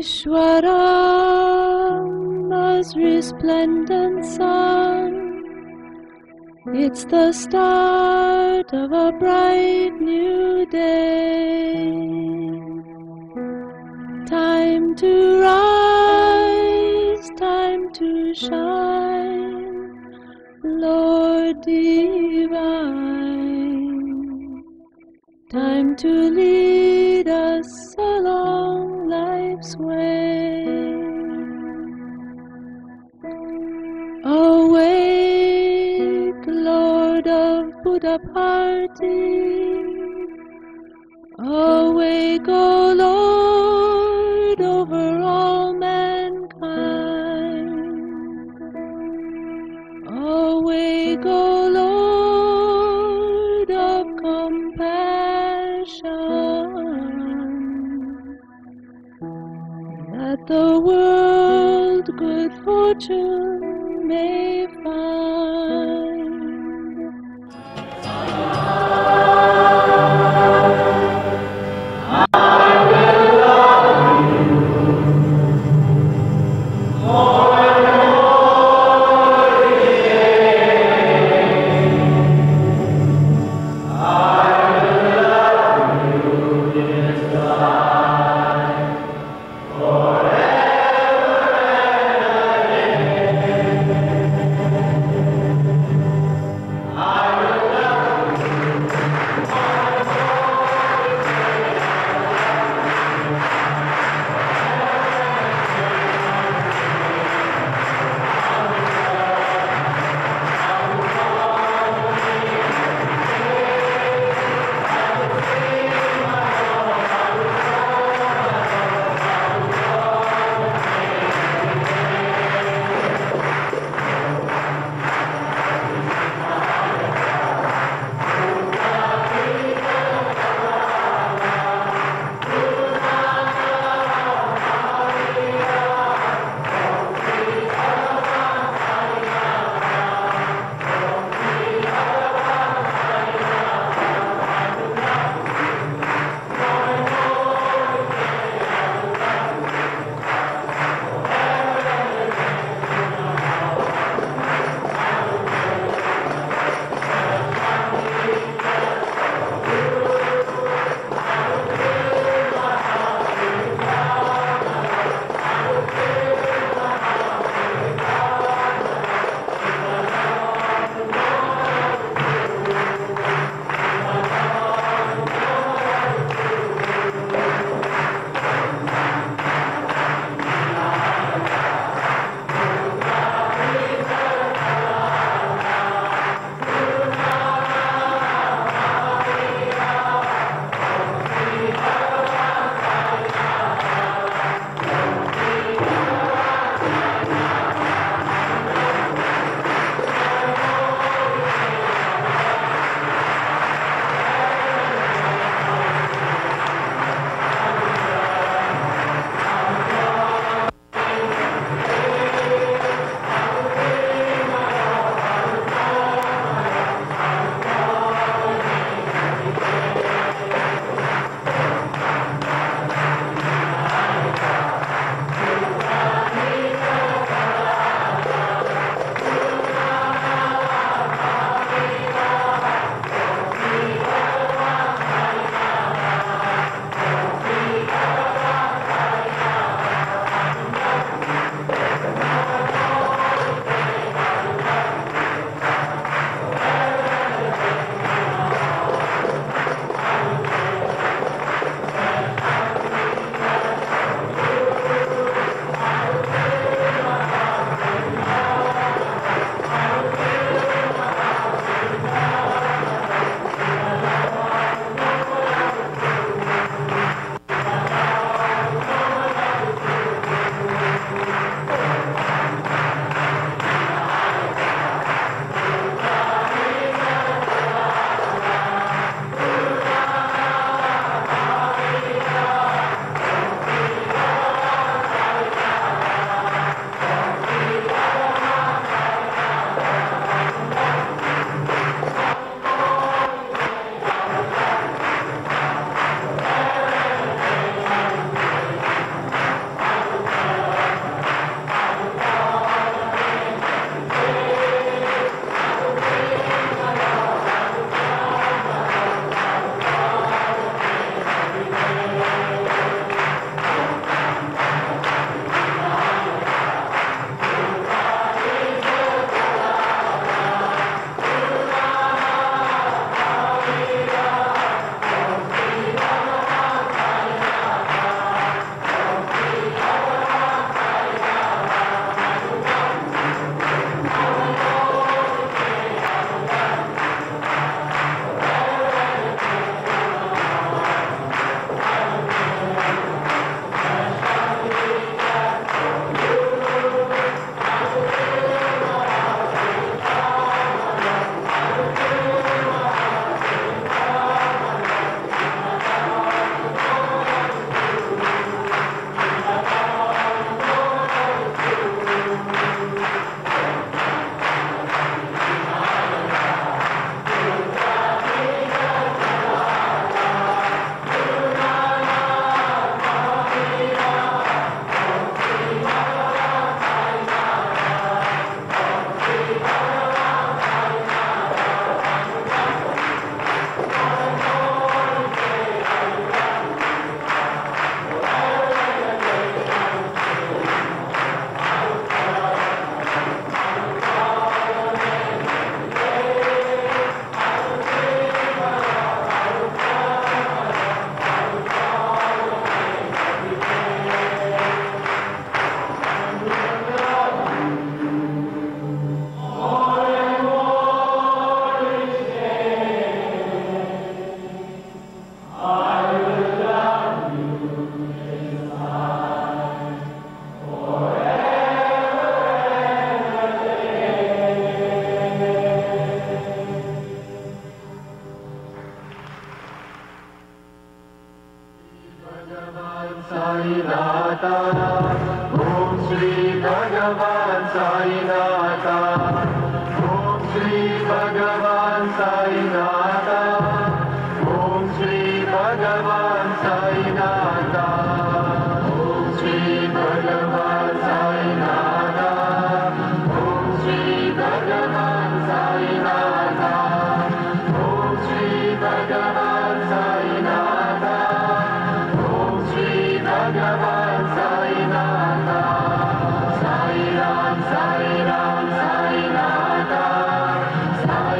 Ishwarama's resplendent sun. It's the start of a bright new day. Time to rise, time to shine, Lord divine. Time to lead us along life's way. Awake, Lord of Buddha party. Awake, O Lord, over all mankind. Awake, O Lord of compassion, that the world good fortune may find. साईनाथा ओम श्री भगवान साईनाथा ओम श्री भगवान साईनाथा ओम श्री भगवान साईनाथा ओम श्री भगवान साईनाथा ओम श्री भगवान साईनाथा ओम श्री भगवान साईनाथा ओम श्री भगवान साईनाथा Sai Ram साईनाथा Sai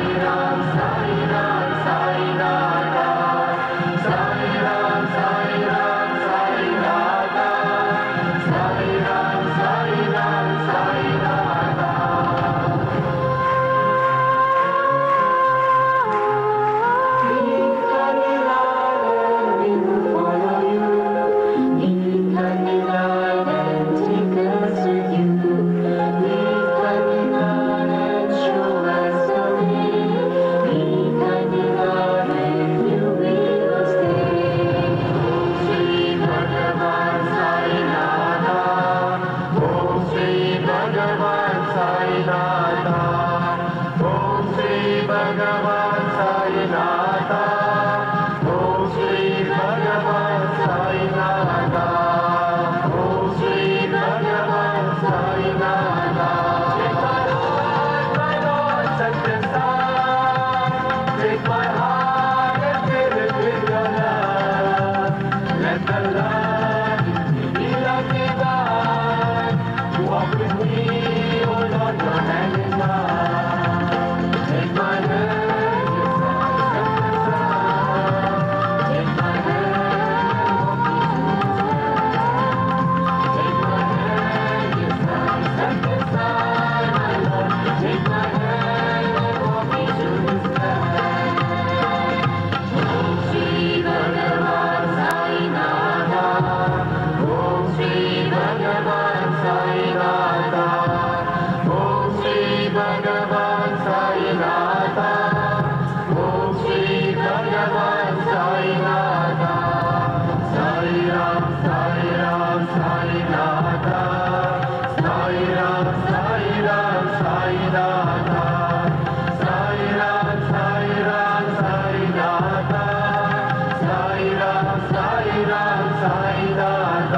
Ram साईनाथा Sai Ram साईनाथा Sai Ram साईनाथा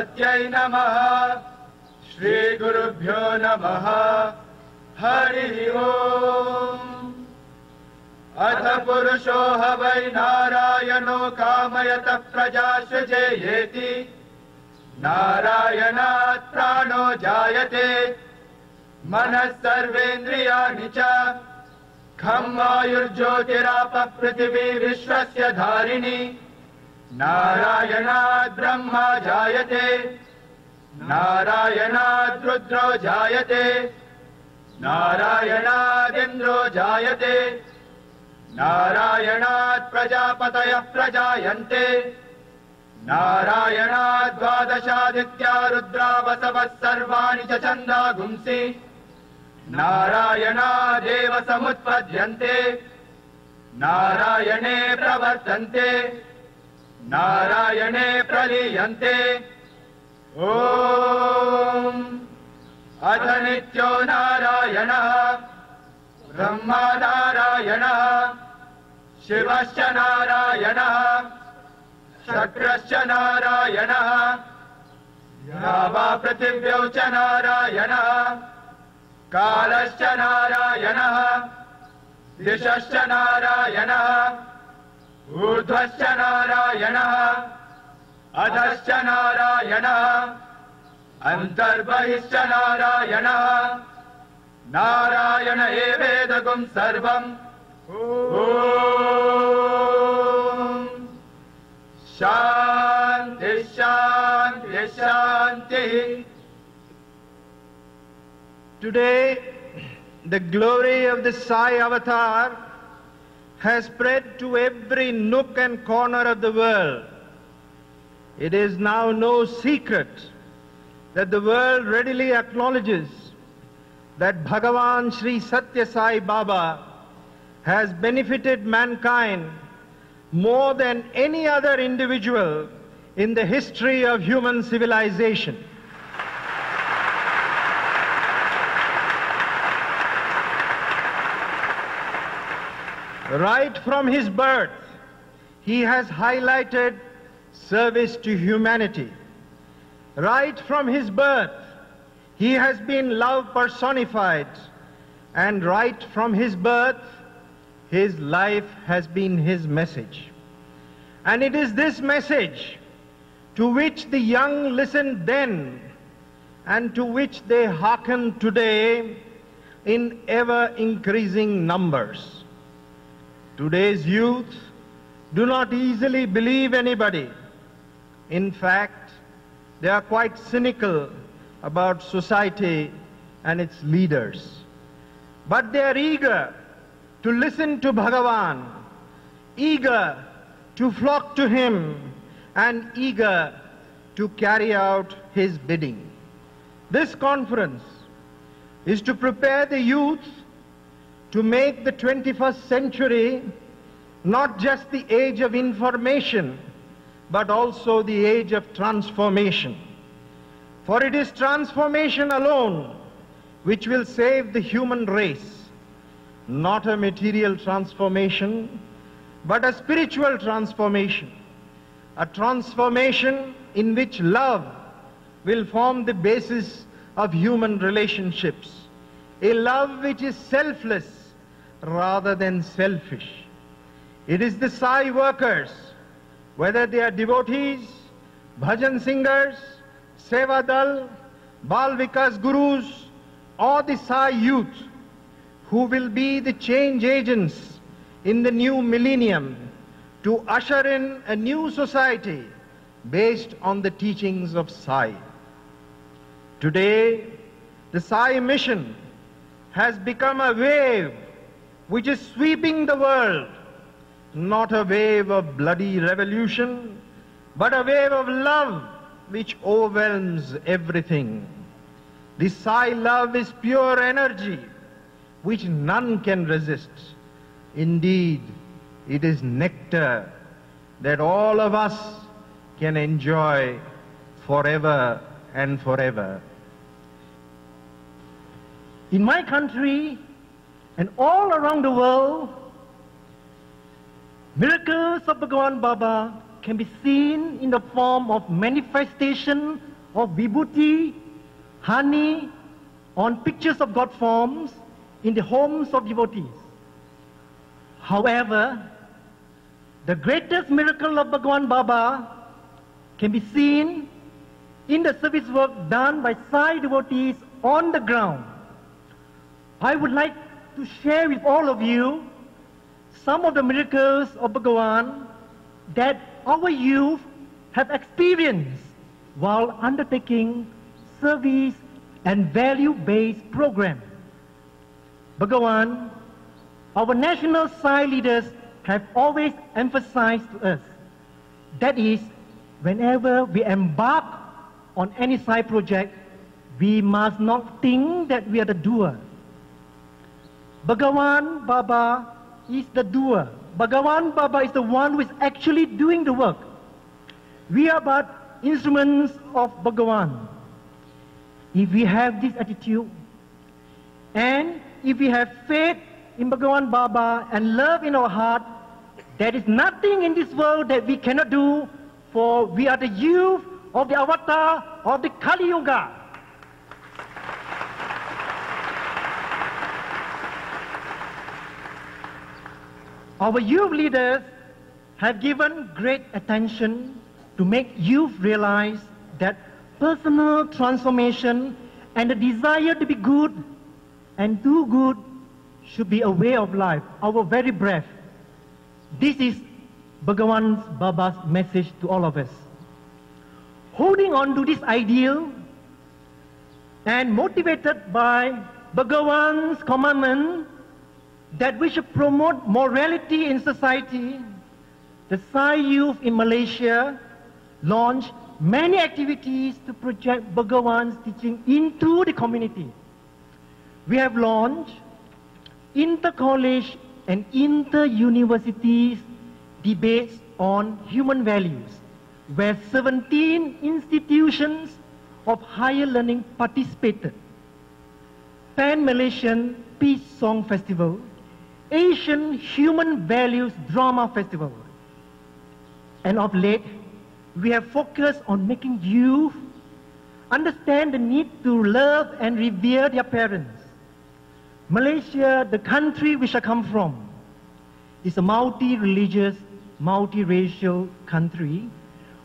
Satyai Namaha. Shri Gurubhyo Namaha. Hari Om. Atha Purusho Havai Narayano Kamayata Prajashrajayeti. Narayanat Prano Jayate. Manas Sarvendriyani Cha. Khammayurjyotirapa Prithvi Vishwasya Dharini. Narayanat Brahma Jayate. Narayanat Rudro Jayate. Narayanat Indro Jayate. Narayanat Prajapataya Prajayante. Narayanat Dvadashaditya Rudra Vasavas Sarvani Chachanda Gumsi. Narayana Deva Samutpadhyante. Narayane Pravartante. Narayane Praliyante. Om Adhanityo Narayana. Brahma Narayana. Shivasya Narayana. Shakrasya Narayana. Yava Prativyaucha Narayana. Kalasya Narayana. Dishasya Narayana. Urdhvasya Narayana. Adhasya Narayana. Antarbahishya Narayana. Narayana evedagum sarvam. Om Shanti Shanti Shanti. Today, the glory of the Sai Avatar has spread to every nook and corner of the world. It is now no secret that the world readily acknowledges that Bhagavan Sri Satya Sai Baba has benefited mankind more than any other individual in the history of human civilization. Right from his birth, he has highlighted service to humanity. Right from his birth, he has been love personified. And right from his birth, his life has been his message. And it is this message to which the young listened then and to which they hearken today in ever-increasing numbers. Today's youth do not easily believe anybody. In fact, they are quite cynical about society and its leaders. But they are eager to listen to Bhagavan, eager to flock to him, and eager to carry out his bidding. This conference is to prepare the youth to make the 21st century not just the age of information, but also the age of transformation. For it is transformation alone which will save the human race, not a material transformation, but a spiritual transformation, a transformation in which love will form the basis of human relationships, a love which is selfless rather than selfish. It is the Sai workers, whether they are devotees, bhajan singers, Seva Dal, Bal Vikas gurus, or the Sai youth, who will be the change agents in the new millennium to usher in a new society based on the teachings of Sai. Today, the Sai mission has become a wave which is sweeping the world, not a wave of bloody revolution, but a wave of love which overwhelms everything. The Sai love is pure energy which none can resist. Indeed, it is nectar that all of us can enjoy forever and forever. In my country and all around the world, miracles of Bhagavan Baba can be seen in the form of manifestation of vibhuti, honey, on pictures of God forms in the homes of devotees. However, the greatest miracle of Bhagawan Baba can be seen in the service work done by Sai devotees on the ground. I would like to share with all of you some of the miracles of Bhagawan that our youth have experienced while undertaking service and value-based program. Bhagawan, our national Sai leaders have always emphasized to us, that is, whenever we embark on any Sai project, we must not think that we are the doer. Bhagawan Baba is the doer. Bhagawan Baba is the one who is actually doing the work. We are but instruments of Bhagawan. If we have this attitude, and if we have faith in Bhagawan Baba and love in our heart, there is nothing in this world that we cannot do, for we are the youth of the avatar of the Kali Yuga. Our youth leaders have given great attention to make youth realize that personal transformation and the desire to be good and do good should be a way of life, our very breath. This is Bhagawan Baba's message to all of us. Holding on to this ideal and motivated by Bhagawan's commandment that we should promote morality in society, the Sai youth in Malaysia launched many activities to project Bhagawan's teaching into the community. We have launched inter-college and inter-universities debates on human values, where 17 institutions of higher learning participated. Pan-Malaysian Peace Song Festival, Asian Human Values Drama Festival. And of late, we have focused on making youth understand the need to love and revere their parents. Malaysia, the country which I come from, is a multi-religious, multi-racial country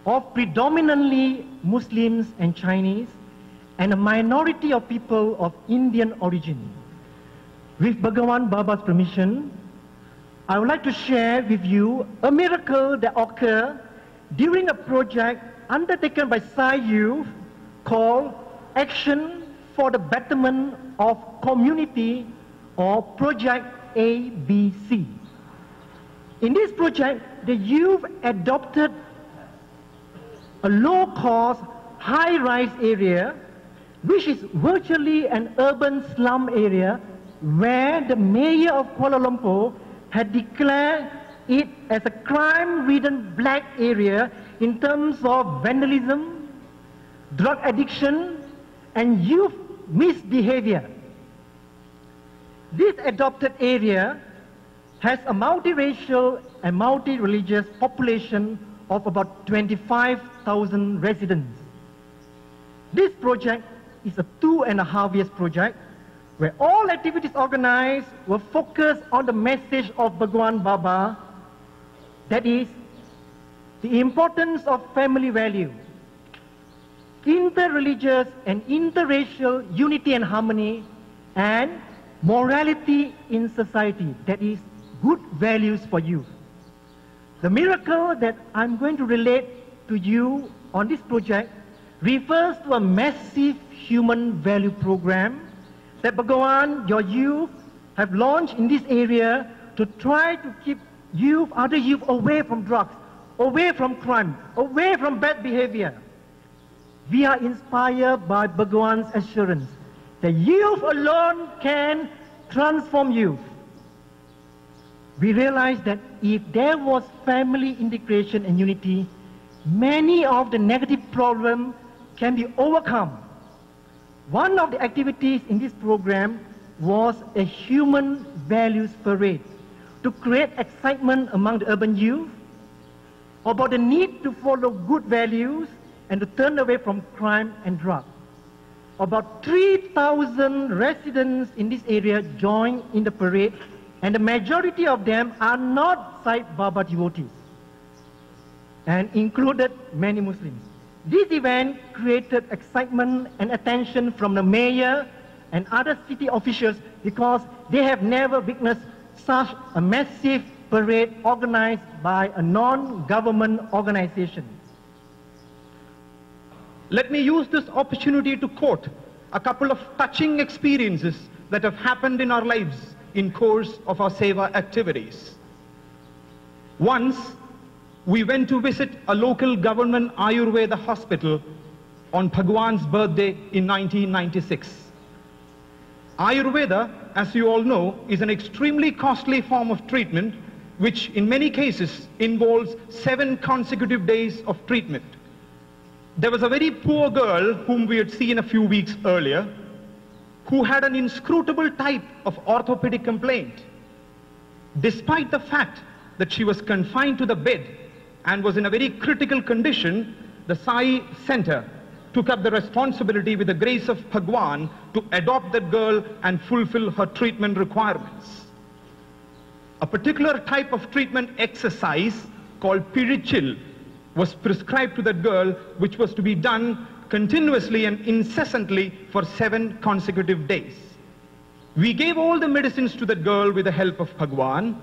of predominantly Muslims and Chinese, and a minority of people of Indian origin. With Bhagawan Baba's permission, I would like to share with you a miracle that occurred during a project undertaken by Sai Youth called Action for the Betterment of Community, or Project ABC. In this project, the youth adopted a low-cost, high-rise area, which is virtually an urban slum area, where the mayor of Kuala Lumpur had declared it as a crime-ridden black area in terms of vandalism, drug addiction, and youth misbehavior. This adopted area has a multiracial and multi-religious population of about 25,000 residents. This project is a 2.5 years project where all activities organized were focused on the message of Bhagawan Baba, that is, the importance of family value, inter-religious and interracial unity and harmony, and morality in society, that is, good values for youth. The miracle that I'm going to relate to you on this project refers to a massive human value program that Bhagawan, your youth, have launched in this area to try to keep youth, other youth, away from drugs, away from crime, away from bad behavior. We are inspired by Bhagawan's assurance that youth alone can transform youth. We realize that if there was family integration and unity, many of the negative problems can be overcome. One of the activities in this program was a human values parade to create excitement among the urban youth about the need to follow good values and to turn away from crime and drugs. About 3,000 residents in this area joined in the parade, and the majority of them are not Sai Baba devotees, and included many Muslims. This event created excitement and attention from the mayor and other city officials because they have never witnessed such a massive parade organized by a non-government organization. Let me use this opportunity to quote a couple of touching experiences that have happened in our lives in course of our Seva activities. Once, we went to visit a local government Ayurveda hospital on Bhagwan's birthday in 1996. Ayurveda, as you all know, is an extremely costly form of treatment which in many cases involves 7 consecutive days of treatment. There was a very poor girl whom we had seen a few weeks earlier who had an inscrutable type of orthopedic complaint. Despite the fact that she was confined to the bed and was in a very critical condition, the Sai Center took up the responsibility with the grace of Bhagwan to adopt that girl and fulfill her treatment requirements. A particular type of treatment exercise called Pirichil was prescribed to that girl, which was to be done continuously and incessantly for 7 consecutive days. We gave all the medicines to that girl with the help of Bhagwan,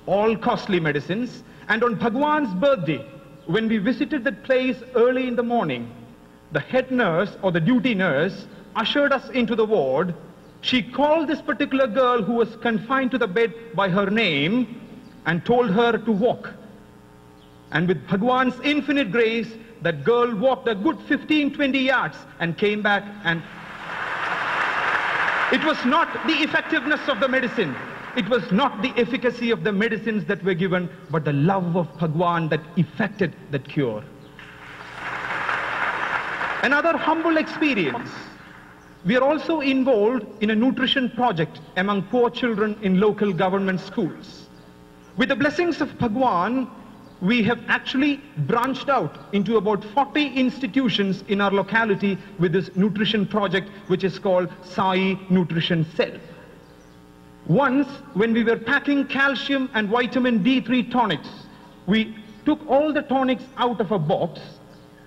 all costly medicines, and on Bhagwan's birthday, when we visited that place early in the morning, the head nurse or the duty nurse ushered us into the ward. She called this particular girl who was confined to the bed by her name and told her to walk. And with Bhagwan's infinite grace, that girl walked a good 15-20 yards and came back, and it was not the effectiveness of the medicine, it was not the efficacy of the medicines that were given, but the love of Bhagwan that effected that cure. Another humble experience. We are also involved in a nutrition project among poor children in local government schools. With the blessings of Bhagwan, we have actually branched out into about 40 institutions in our locality with this nutrition project, which is called Sai Nutrition Cell. Once, when we were packing calcium and vitamin D3 tonics, we took all the tonics out of a box.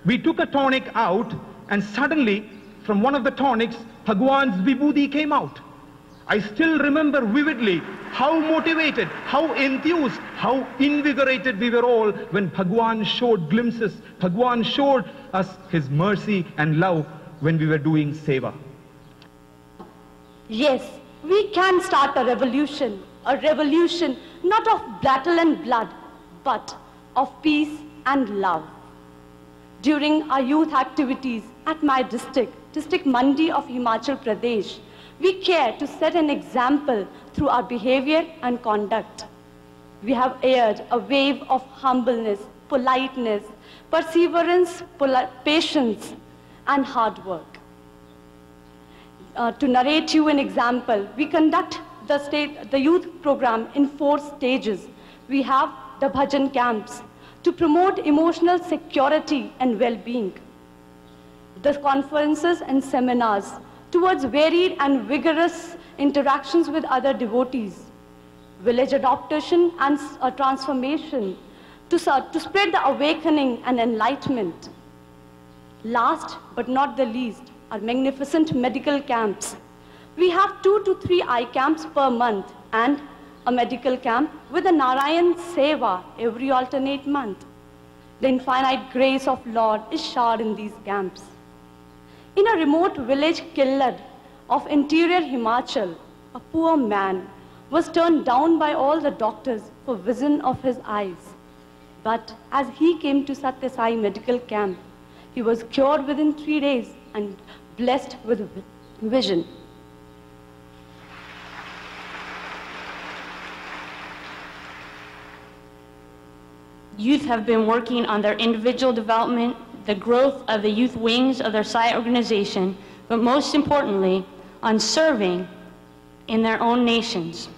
We took a tonic out, and suddenly, from one of the tonics, Bhagwan's vibhuti came out. I still remember vividly how motivated, how enthused, how invigorated we were all when Bhagwan showed glimpses. Bhagwan showed us his mercy and love when we were doing seva. Yes, we can start a revolution not of battle and blood, but of peace and love. During our youth activities at my district Mandi of Himachal Pradesh, we care to set an example through our behavior and conduct. We have aired a wave of humbleness, politeness, perseverance, patience, and hard work. To narrate you an example, we conduct the youth program in 4 stages. We have the bhajan camps to promote emotional security and well-being, the conferences and seminars towards varied and vigorous interactions with other devotees, village adoption and transformation to spread the awakening and enlightenment. Last but not the least, our magnificent medical camps. We have 2 to 3 eye camps per month and a medical camp with a Narayan Seva every alternate month. The infinite grace of Lord is showered in these camps. In a remote village Killad of interior Himachal, a poor man was turned down by all the doctors for vision of his eyes. But as he came to Satya Sai medical camp, he was cured within 3 days and blessed with vision. Youth have been working on their individual development, the growth of the youth wings of their Sai organization, but most importantly, on serving in their own nations.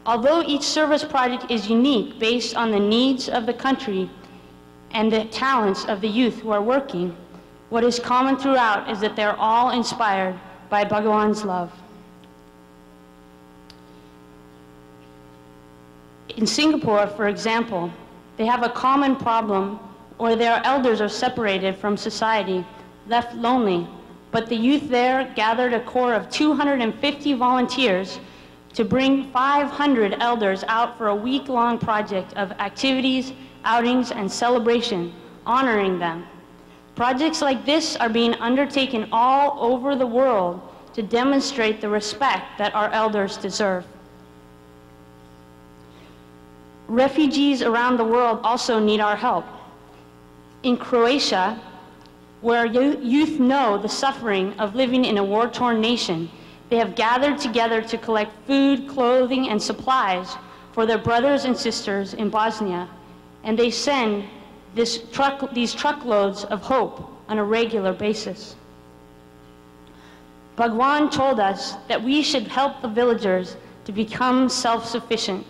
Although each service project is unique based on the needs of the country, and the talents of the youth who are working, what is common throughout is that they're all inspired by Bhagawan's love. In Singapore, for example, they have a common problem where their elders are separated from society, left lonely, but the youth there gathered a core of 250 volunteers to bring 500 elders out for a week-long project of activities, outings, and celebration, honoring them. Projects like this are being undertaken all over the world to demonstrate the respect that our elders deserve. Refugees around the world also need our help. In Croatia, where youth know the suffering of living in a war-torn nation, they have gathered together to collect food, clothing, and supplies for their brothers and sisters in Bosnia, and they send these truckloads of hope on a regular basis. Bhagwan told us that we should help the villagers to become self-sufficient.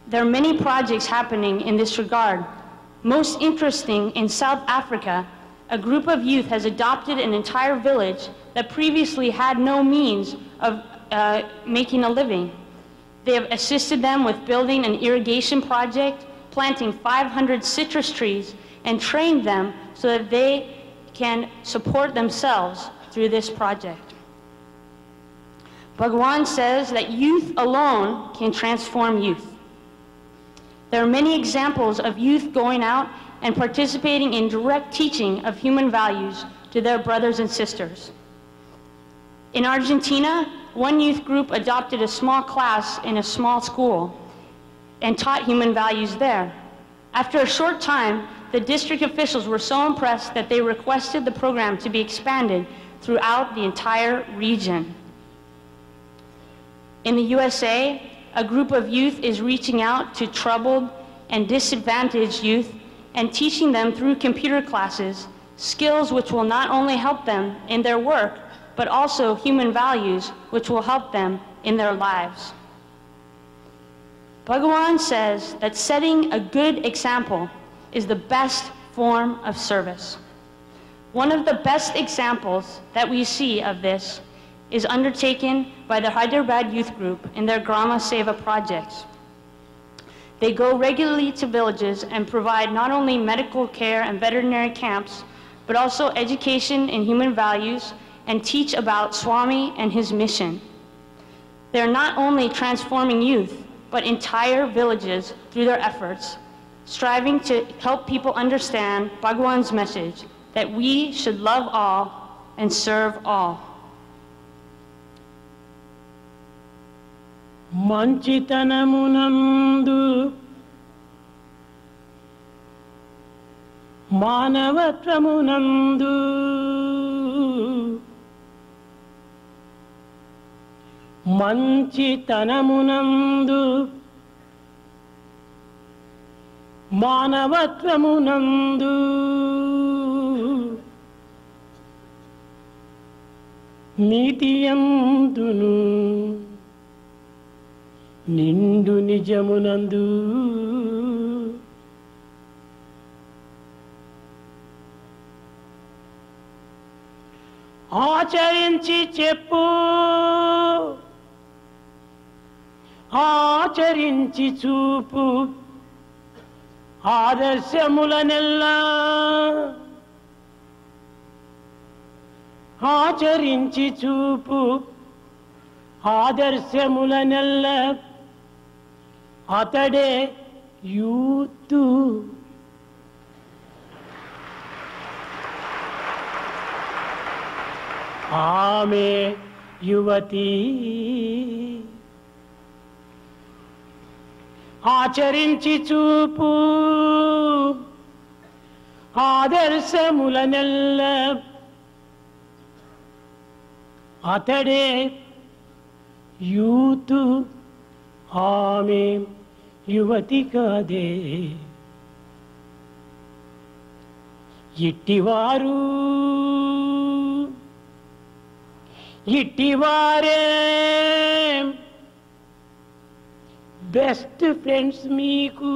There are many projects happening in this regard. Most interesting, in South Africa, a group of youth has adopted an entire village that previously had no means of making a living. They have assisted them with building an irrigation project, planting 500 citrus trees, and trained them so that they can support themselves through this project. Bhagwan says that youth alone can transform youth. There are many examples of youth going out and participating in direct teaching of human values to their brothers and sisters. In Argentina, one youth group adopted a small class in a small school and taught human values there. After a short time, the district officials were so impressed that they requested the program to be expanded throughout the entire region. In the USA, a group of youth is reaching out to troubled and disadvantaged youth and teaching them through computer classes skills which will not only help them in their work, but also human values which will help them in their lives. Bhagawan says that setting a good example is the best form of service. One of the best examples that we see of this is undertaken by the Hyderabad Youth Group in their Grama Seva projects. They go regularly to villages and provide not only medical care and veterinary camps, but also education in human values and teach about Swami and his mission. They're not only transforming youth, but entire villages through their efforts, striving to help people understand Bhagwan's message that we should love all and serve all. మంచితనమునందు మానవత్వమునందు మంచితనమునందు మానవత్వమునందు నీతియందును నిండు నిజమునందు ఆచరించి చెప్పు ఆచరించి చూపు ఆదర్శములనెల్లా ఆచరించి చూపు ఆదర్శములనెల్లా అతడే youth. ఆమె యువతి. ఆచరించి చూపు ఆదర్శములనెల్ల అతడే యూతు. ఆమె యువతి కాదే. ఇట్టివారు ఇట్టివారే బెస్ట్ ఫ్రెండ్స్ మీకు.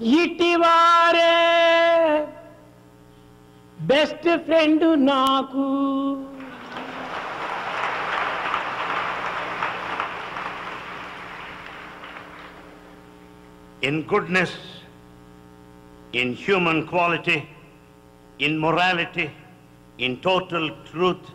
ఇటివారే బెస్ట్ ఫ్రెండ్ నాకు. In goodness, in human quality, in morality, in total truth,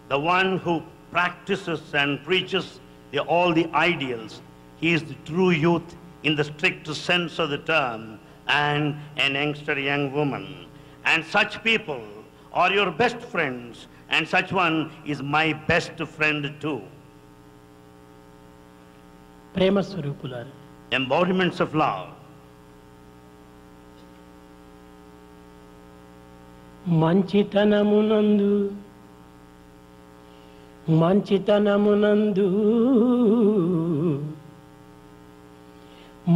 the one who practices and preaches all the ideals, he is the true youth in the strict sense of the term, and an youngster, young woman. And such people are your best friends, and such one is my best friend too. ప్రేమ స్వరూపులారా, Embodiments of love. మంచితనమునందు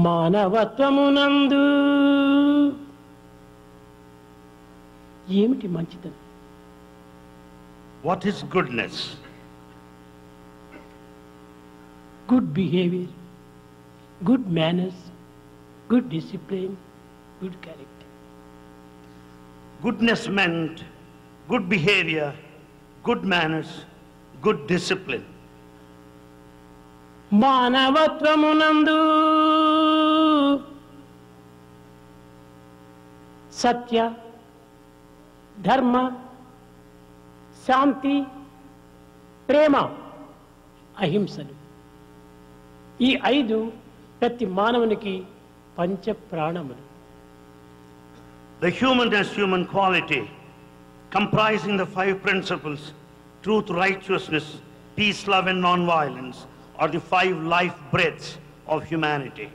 మానవత్వమునందు. ఏమిటి మంచితనం? What is goodness? Good behaviour, good manners, good discipline, good character. Goodness meant good behavior, good manners, good discipline. మానవత్వమునందు సత్య, ధర్మ, శాంతి, ప్రేమ, అహింసలు. ఈ 5 ప్రతి మానవునికి పంచ ప్రాణములు. The human quality, comprising the 5 principles, truth, righteousness, peace, love and non-violence, are the 5 life breaths of humanity.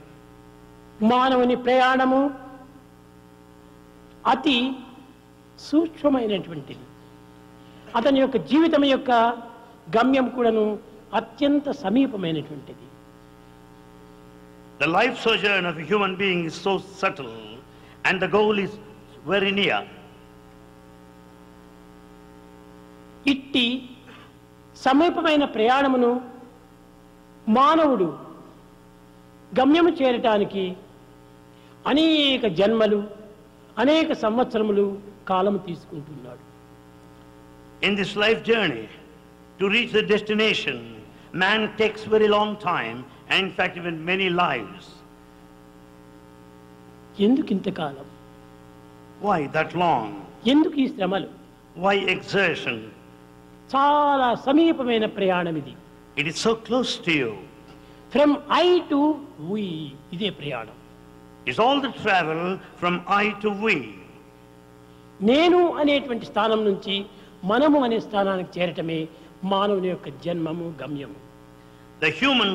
మానవుని ప్రయాణము అతి సూక్ష్మమైనటువంటిది. అతని యొక్క జీవితం యొక్క గమ్యం కూడాను అత్యంత సమీపమైనటువంటిది. The life sojourn of a human being is so subtle, and the goal is very near. ఇట్టి సమీపమైన ప్రయాణమును మానవుడు గమ్యము చేరటానికి అనేక జన్మలు, అనేక సంవత్సరములు కాలము తీసుకుంటున్నాడు. In this life journey, to reach the destination, man takes very long time, and in fact even many lives. ఎందుకు ఇంతకాలం? Why that long? ఎందుకు ఈ శ్రమలు? Why exertion? చాలా సమీపమైన ప్రయాణం ఇది. It is so close to you. From I to we, ఇదే ప్రయాణం. It's all the travel from I to we. నేను అనేటువంటి స్థానం నుంచి మనము అనే స్థానానికి చేరటమే మానవుని యొక్క జన్మము, గమ్యము. The human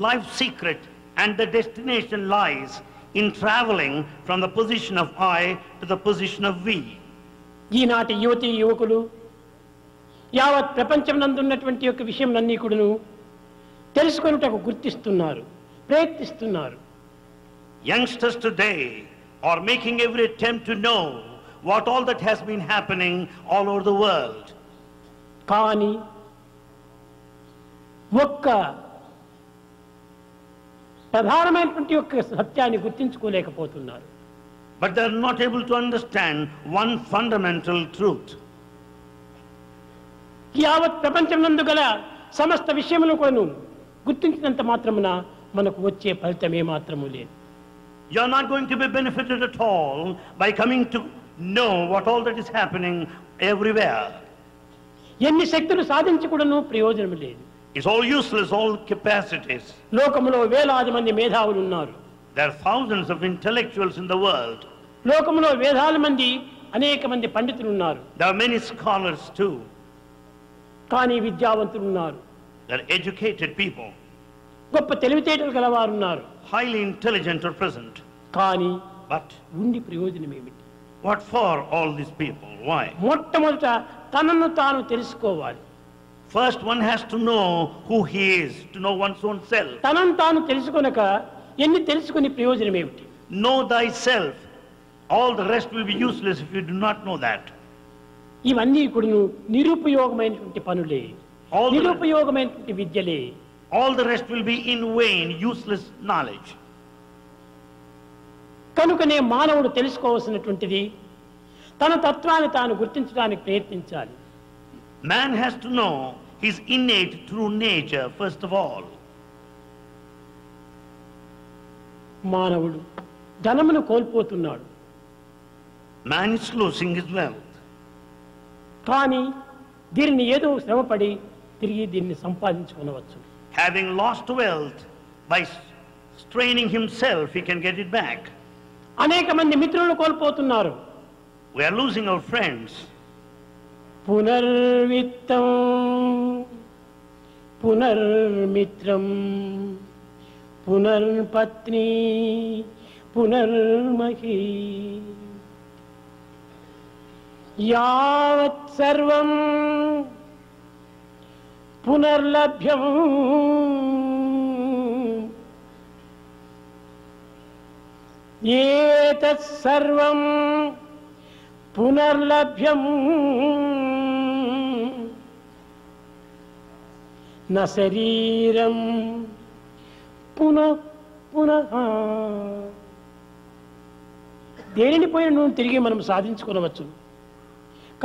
life secret and the destination lies in traveling from the position of I to the position of we. ఈనాటి యువతి యువకులు యావత్ ప్రపంచం నందున్నటువంటి యొక్క విషయం అన్నీ కూడాను తెలుసుకొనుటకు గుర్తిస్తున్నారు, ప్రయత్నిస్తున్నారు. Youngsters today are making every attempt to know what all that has been happening all over the world. కానీ ఒక్క ప్రధానమైనటువంటి యొక్క సత్యాన్ని గుర్తించుకోలేకపోతున్నారు. But they are not able to understand one fundamental truth. యావత్ ప్రపంచం నందు గల సమస్త విషయములను కూడాను గుర్తించినంత మాత్రమున మనకు వచ్చే ఫలితం ఏ మాత్రము లేదు. You are not going to be benefited at all by coming to know what all that is happening everywhere. ఎన్ని శక్తులు సాధించి కూడాను ప్రయోజనం లేదు. It's all useless, all capacities. లోకములో వేలాది మంది మేధావులు ఉన్నారు. There are thousands of intellectuals in the world. లోకములో వేలాది మంది అనేక మంది పండితులు ఉన్నారు. There are many scholars too. కానీ విద్యావంతులు ఉన్నారు. There are educated people. గొప్ప తెలివితేటలు గలవారు ఉన్నారు. Highly intelligent are present. కానీ But ఉండి ప్రయోజనం ఏమిటి? what for all these people? Why? మొట్టమొదట తనను తాను తెలుసుకోవాలి. First one has to know who he is, to know one's own self. తనను తాను తెలుసుకొనక ఎన్ని తెలుసుకుని ప్రయోజనం ఏమిటి? Know thyself. All the rest will be useless if you do not know that. ఇవన్నీ కూడాను నిరుపయోగమైనటువంటి పనులే, All the, నిరుపయోగమైనటువంటి విద్యలే. all the rest will be in vain, useless knowledge. కనుకనే మానవుడు తెలుసుకోవాల్సినటువంటిది తన తత్వాన్ని తాను గుర్తించడానికి ప్రయత్నించాలి. Man has to know his innate true nature first of all. మానవుడు ధనమును కోల్పోతున్నాడు. Man is losing his wealth. కానీ దీనిని ఏదో శ్రమపడి తిరిగి దీన్ని సంపాదించుకోవచ్చు. Having lost wealth, by straining himself, he can get it back. అనేక మంది మిత్రులను కోల్పోతున్నారు. We are losing our friends. పునర్విత్తం పునర్మిత్రం పునర్పత్ని పునర్మహీ యావత్ సర్వం పునర్లభ్యం ఏతత్ సర్వం పునర్లభ్యం న శరీరం పునః పునః. దేనిని పోయిన నువ్వు తిరిగి మనం సాధించుకోవచ్చు,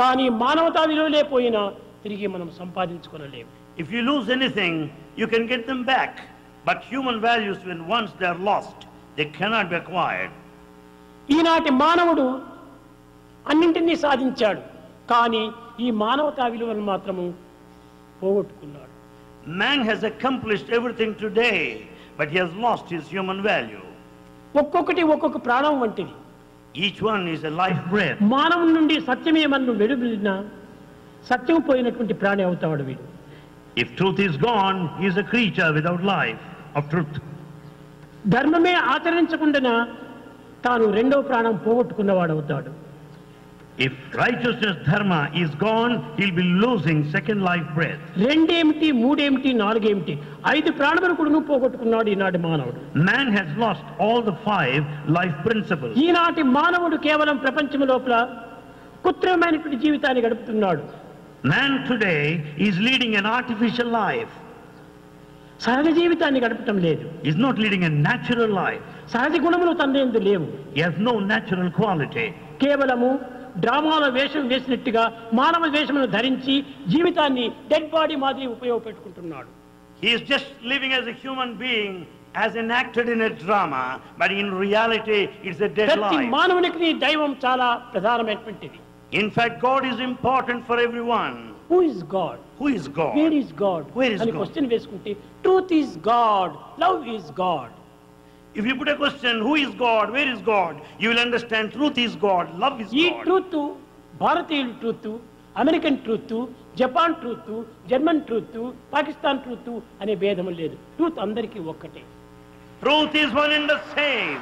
కానీ మానవతా విలువలే పోయినా తిరిగి మనం సంపాదించుకోలేము. If you lose anything, you can get them back. But human values, when once they are lost, they cannot be acquired. ఈనాటి మానవుడు అన్నింటినీ సాధించాడు, కానీ ఈ మానవతా విలువను మాత్రము పోగొట్టుకున్నాడు. Man has accomplished everything today, but he has lost his human value. ఒక్కొక్కటి ఒక్కొక్క ప్రాణం వంటిది. Each one is a life breath. మానవుని నుండి సత్యమే మనం వెలువడినా సత్యం పోయినటువంటి ప్రాణి అవుతాడు వీడు. If truth is gone, he is a creature without life of truth. ధర్మమే ఆచరించకుండా తాను రెండవ ప్రాణం పోగొట్టుకున్నవాడు అవుతాడు. If righteousness, dharma, is gone, he'll be losing second life breath. రెండేమిటి, మూడేమిటి, నాలుగేమిటి, 5 ప్రాణములు కూడా పోగొట్టుకున్నాడు ఈనాటి మానవుడు. Man has lost all the 5 life principles. ఈనాటి మానవుడు కేవలం ప్రపంచం లోపల కృత్రిమమైనటువంటి జీవితాన్ని గడుపుతున్నాడు. Man today is leading an artificial life. సహజ జీవితాన్ని గడపటం లేదు. He's not leading a natural life. సహజ గుణములు తన యందు లేవు. He has no natural quality. కేవలము డ్రామాలో వేషం వేసినట్టుగా మానవ వేషమును ధరించి జీవితాన్ని డెడ్ బాడీ మాదిరి ఉపయోగపెట్టుకుంటున్నాడు. He is just living as a human being, as enacted in a drama, but in reality it's a dead ప్రతి life. మానవునికి దైవం చాలా ప్రధానమైనటువంటిది. In fact, God is important for everyone. Who is God? Who is God? Where is God? Where is అని God? Question వేసుకుంటే truth is God, love is God. If you put a question, who is God, where is God, you will understand truth is God, love is ఈ God. Truth భారతీయుల truth, American truth, Japan truth, German truth, Pakistan truth అనే భేదం లేదు. Truth అందరికీ ఒక్కటే. Truth is one and the same.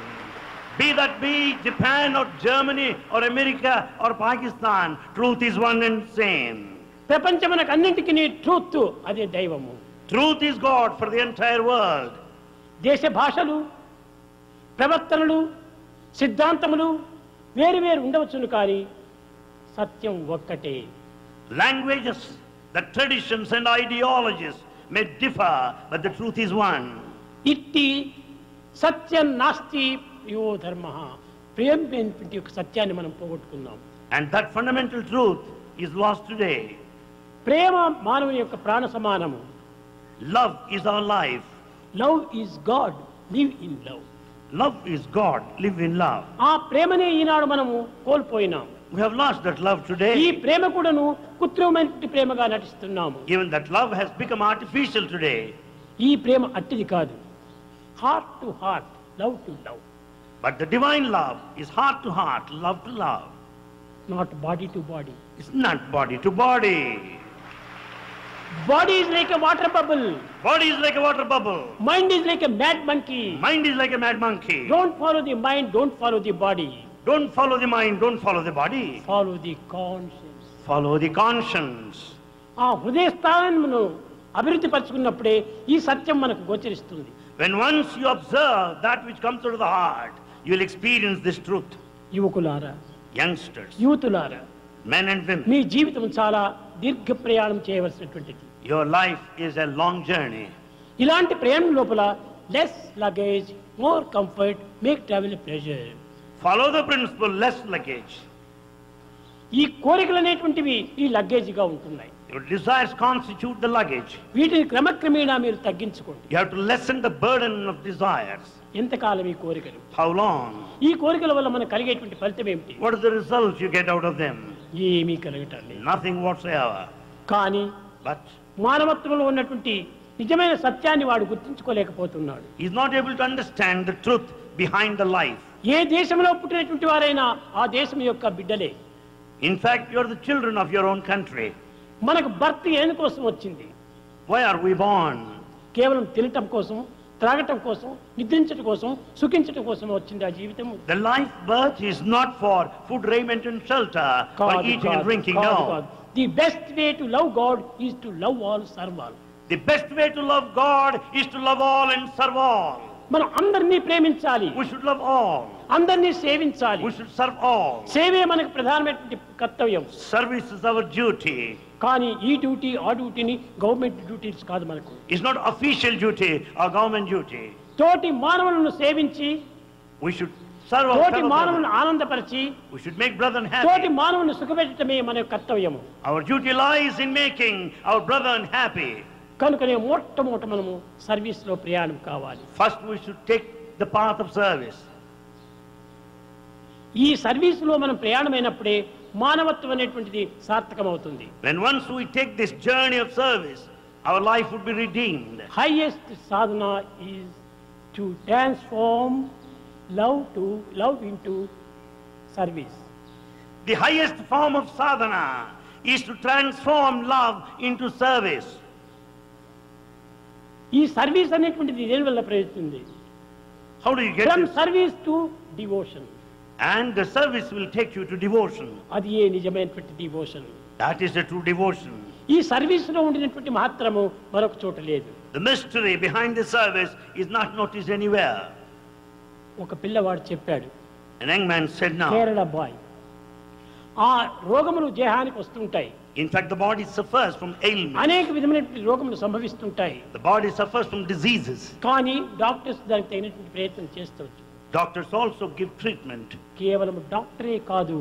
Be that be Japan or Germany or America or Pakistan, truth is one and same. ప్రపంచమునకు అన్నింటికి truth అదే దైవము. Truth is God for the entire world. దేశ భాషలు, ప్రవర్తనలు, సిద్ధాంతములు వేరు వేరు ఉండవచ్చును, కానీ సత్యం ఒక్కటే. Languages, the traditions and ideologies may differ, but the truth is one. ఇట్టి సత్యం నాస్తి యో ధర్మ, ప్రేమ యొక్క సత్యాన్ని మనం పోగొట్టుకున్నాం. And that fundamental truth is lost today. ప్రేమ మానవుని యొక్క ప్రాణ సమానము. Love is our life. Love is God, live in love. Love is God, live in love. ఆ ప్రేమనే ఈనాడు మనము కోల్పోయినాం. We have lost that love ఈ today. ప్రేమ కూడాను కృత్రిమమైన ప్రేమగా నటిస్తున్నాము. Even that love has become artificial today. ఈ ప్రేమ అట్టిది కాదు. Heart to heart, love to love. But the divine love is heart to heart, love to love. Not body to body. It's not body to body. Body is like a water bubble. Body is like a water bubble. Mind is like a mad monkey. Mind is like a mad monkey. Don't follow the mind, don't follow the body. Don't follow the mind, don't follow the body. Follow the conscience. Follow the conscience. ఆ హృదయ స్థానమును అభివృద్ధి పరచుకున్నప్పుడే ఈ సత్యం మనకు గోచరిస్తుంది. When once you observe that which comes out of the heart, you will experience this truth. యువకులారా, Youngsters, యూతులారా, men and women, మీ జీవితం చాలా దీర్ఘ ప్రయాణం చేయవలసినటువంటిది. your life is a long journey. ఇలాంటి ప్రయాణం లోపల less luggage, more comfort, make travel pleasure. Follow the principle, less luggage. ఈ కోరికలు అనేటువంటివి ఈ లగేజ్గా ఉంటున్నాయి. Your desires constitute the luggage. వీటిని క్రమక్రమేణా మీరు తగ్గించుకోండి. You have to lessen the burden of desires. ఎంతకాలం ఈ కోరికలు? How long? ఈ కోరికల వల్ల మనకు కలిగేటువంటి ఫలితం ఏమిటి? What is the result you get out of them? ఏమీ కలగటం లేదు. Nothing whatsoever. కానీ But మానవత్వంలో ఉన్నటువంటి నిజమైన సత్యాన్ని వాడు గుర్తించుకోలేకపోతున్నాడు. he is not able to understand the truth behind the life. ఏ దేశంలో పుట్టినటువంటి వారైనా ఆ దేశం యొక్క బిడ్డలే. In fact, you are the children of your own country. మనకు బర్త్ ఎందుకోసం వచ్చింది? Why are we born? కేవలం తినటం కోసం, త్రాగటం కోసం, నిద్రించటం కోసం, సుఖించటం కోసం వచ్చింది ఆ జీవితం. The life birth is not for food, raiment and shelter, for eating and drinking. No. The best way to love God is to love all, serve all. The best way to love God is to love all and serve all. మనం అందరినీ ప్రేమించాలి. We should love all. అందరినీ సేవించాలి. We should serve all. సేవే మనకు ప్రధానమైనటువంటి కర్తవ్యం. Service is our duty. కానీ ఈ డ్యూటీ ఆ డ్యూటీని గవర్నమెంట్ డ్యూటీస్ కాదు మనకు. It's not official duty or government duty. తోటి మానవులను సేవించి, We should serve our తోటి fellow మానవులను brethren. ఆనందపరిచి, We should make brethren తోటి happy. మానవులను సుఖపెట్టడమే మన యొక్క కర్తవ్యము. Our duty lies in making our brethren happy. కనుకనే మొట్టమొదట మనము సర్వీస్ లో ప్రయాణం కావాలి. First we should take the path of service. ఈ సర్వీస్ లో మనం ప్రయాణమైనప్పుడే మానవత్వం అనేటువంటిది సార్థకమవుతుంది. When once we take this journey of service, our life would be redeemed. Highest Sadhana is to transform love into service. The highest form of sadhana is to transform love into service. ఈ service అనేటువంటిది దేని వల్ల ప్రయోజనం? How do you get from this? Service to devotion. And the service will take you to devotion. అది ఏ నిజమైనటువంటి devotion. That is the true devotion. ఈ service లో ఉండినటువంటి మహత్తరము మరొక చోట లేదు. The mystery behind the service is not noticed anywhere. ఒక పిల్లవాడు చెప్పాడు. An young man said now. Kerala boy. ఆ రోగములు దేహానికి వస్తుంటాయి. In fact, the body suffers from ailments. అనేక విధమైనటువంటి రోగములు సంభవిస్తుంటాయి. The body suffers from diseases. కానీ డాక్టర్స్ దానికి తగినటువంటి ప్రయత్నం చేస్తవచ్చు. Doctors also give treatment. కేవలం డాక్టరే కాదు,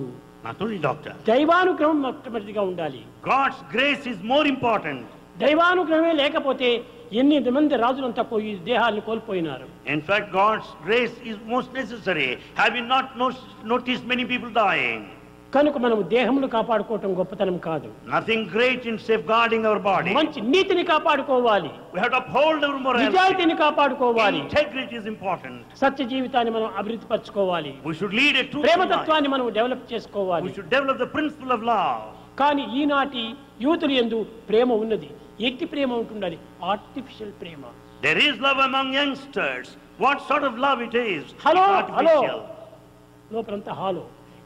Not only doctor. దైవానుగ్రహం మొట్టమొదటిగా ఉండాలి. God's grace is more important. దైవానుగ్రహమే లేకపోతే ఎన్ని మంది రాజులంతా పోయి దేహాలను కోల్పోయినారు. In fact, God's grace is most necessary. Have you not noticed many people dying? కనుక మనం దేహమును కాపాడుకోవటం గొప్పతనం కాదు. Nothing great in safeguarding our body. మంచి నీతిని కాపాడుకోవాలి. We have to uphold our morality. నిజాయితీని కాపాడుకోవాలి. Integrity is important. సత్య జీవితాన్ని మనం అభివృద్ధి పరచుకోవాలి. We should lead a truthful life. ప్రేమతత్వాన్ని మనం డెవలప్ చేసుకోవాలి. We should develop the principle of love. కానీ ఈనాటి యూతులు యందు ప్రేమ ఉన్నది. ఎట్టి ప్రేమ ఉంటుండాలి? Artificial Prema. There is love among youngsters. What sort of love it is? Hello It's hello artificial. లోపలంతా hollow.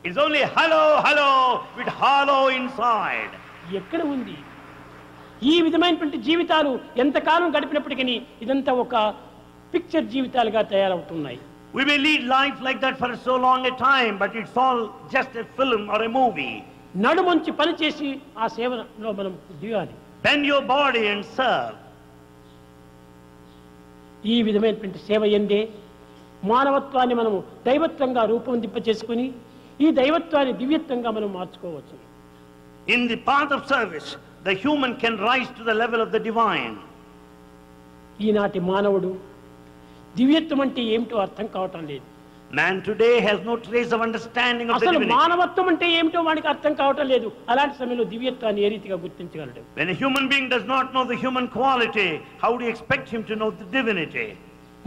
It's only hello, hello with hollow inside. ఎక్కడ ఉంది ఈ విధమైనటువంటి జీవితాలు? ఎంతకాలం గడిపినప్పటికీ ఇదంతా ఒక పిక్చర్ జీవితాలుగా తయారవుతున్నాయి. We may lead life like that for so long a time, but it's all just a film or a movie. నడుమంచి పని చేసి ఆ సేవలో మనం దిగాలి. Bend your body and serve. ఈ విధమైనటువంటి సేవ ఎందే మానవత్వాన్ని మనము దైవత్వంగా రూపొందింప చేసుకుని ఈ దైవత్వాన్ని దివ్యత్వంగా మనం మార్చుకోవచ్చు. In the path of service, the human can rise to the level of the divine. ఈనాటి మానవుడు దివ్యత్వం అంటే ఏమిటో అర్థం కావటం లేదు. Man today has no trace of understanding of the అసలు divinity. మానవత్వం అంటే ఏమిటో వాడికి అర్థం కావటం లేదు. అలాంటి సమయంలో దివ్యత్వాన్ని ఏ రీతిగా గుర్తించగలడు? When a human being does not know the human quality, how do you expect him to know the divinity?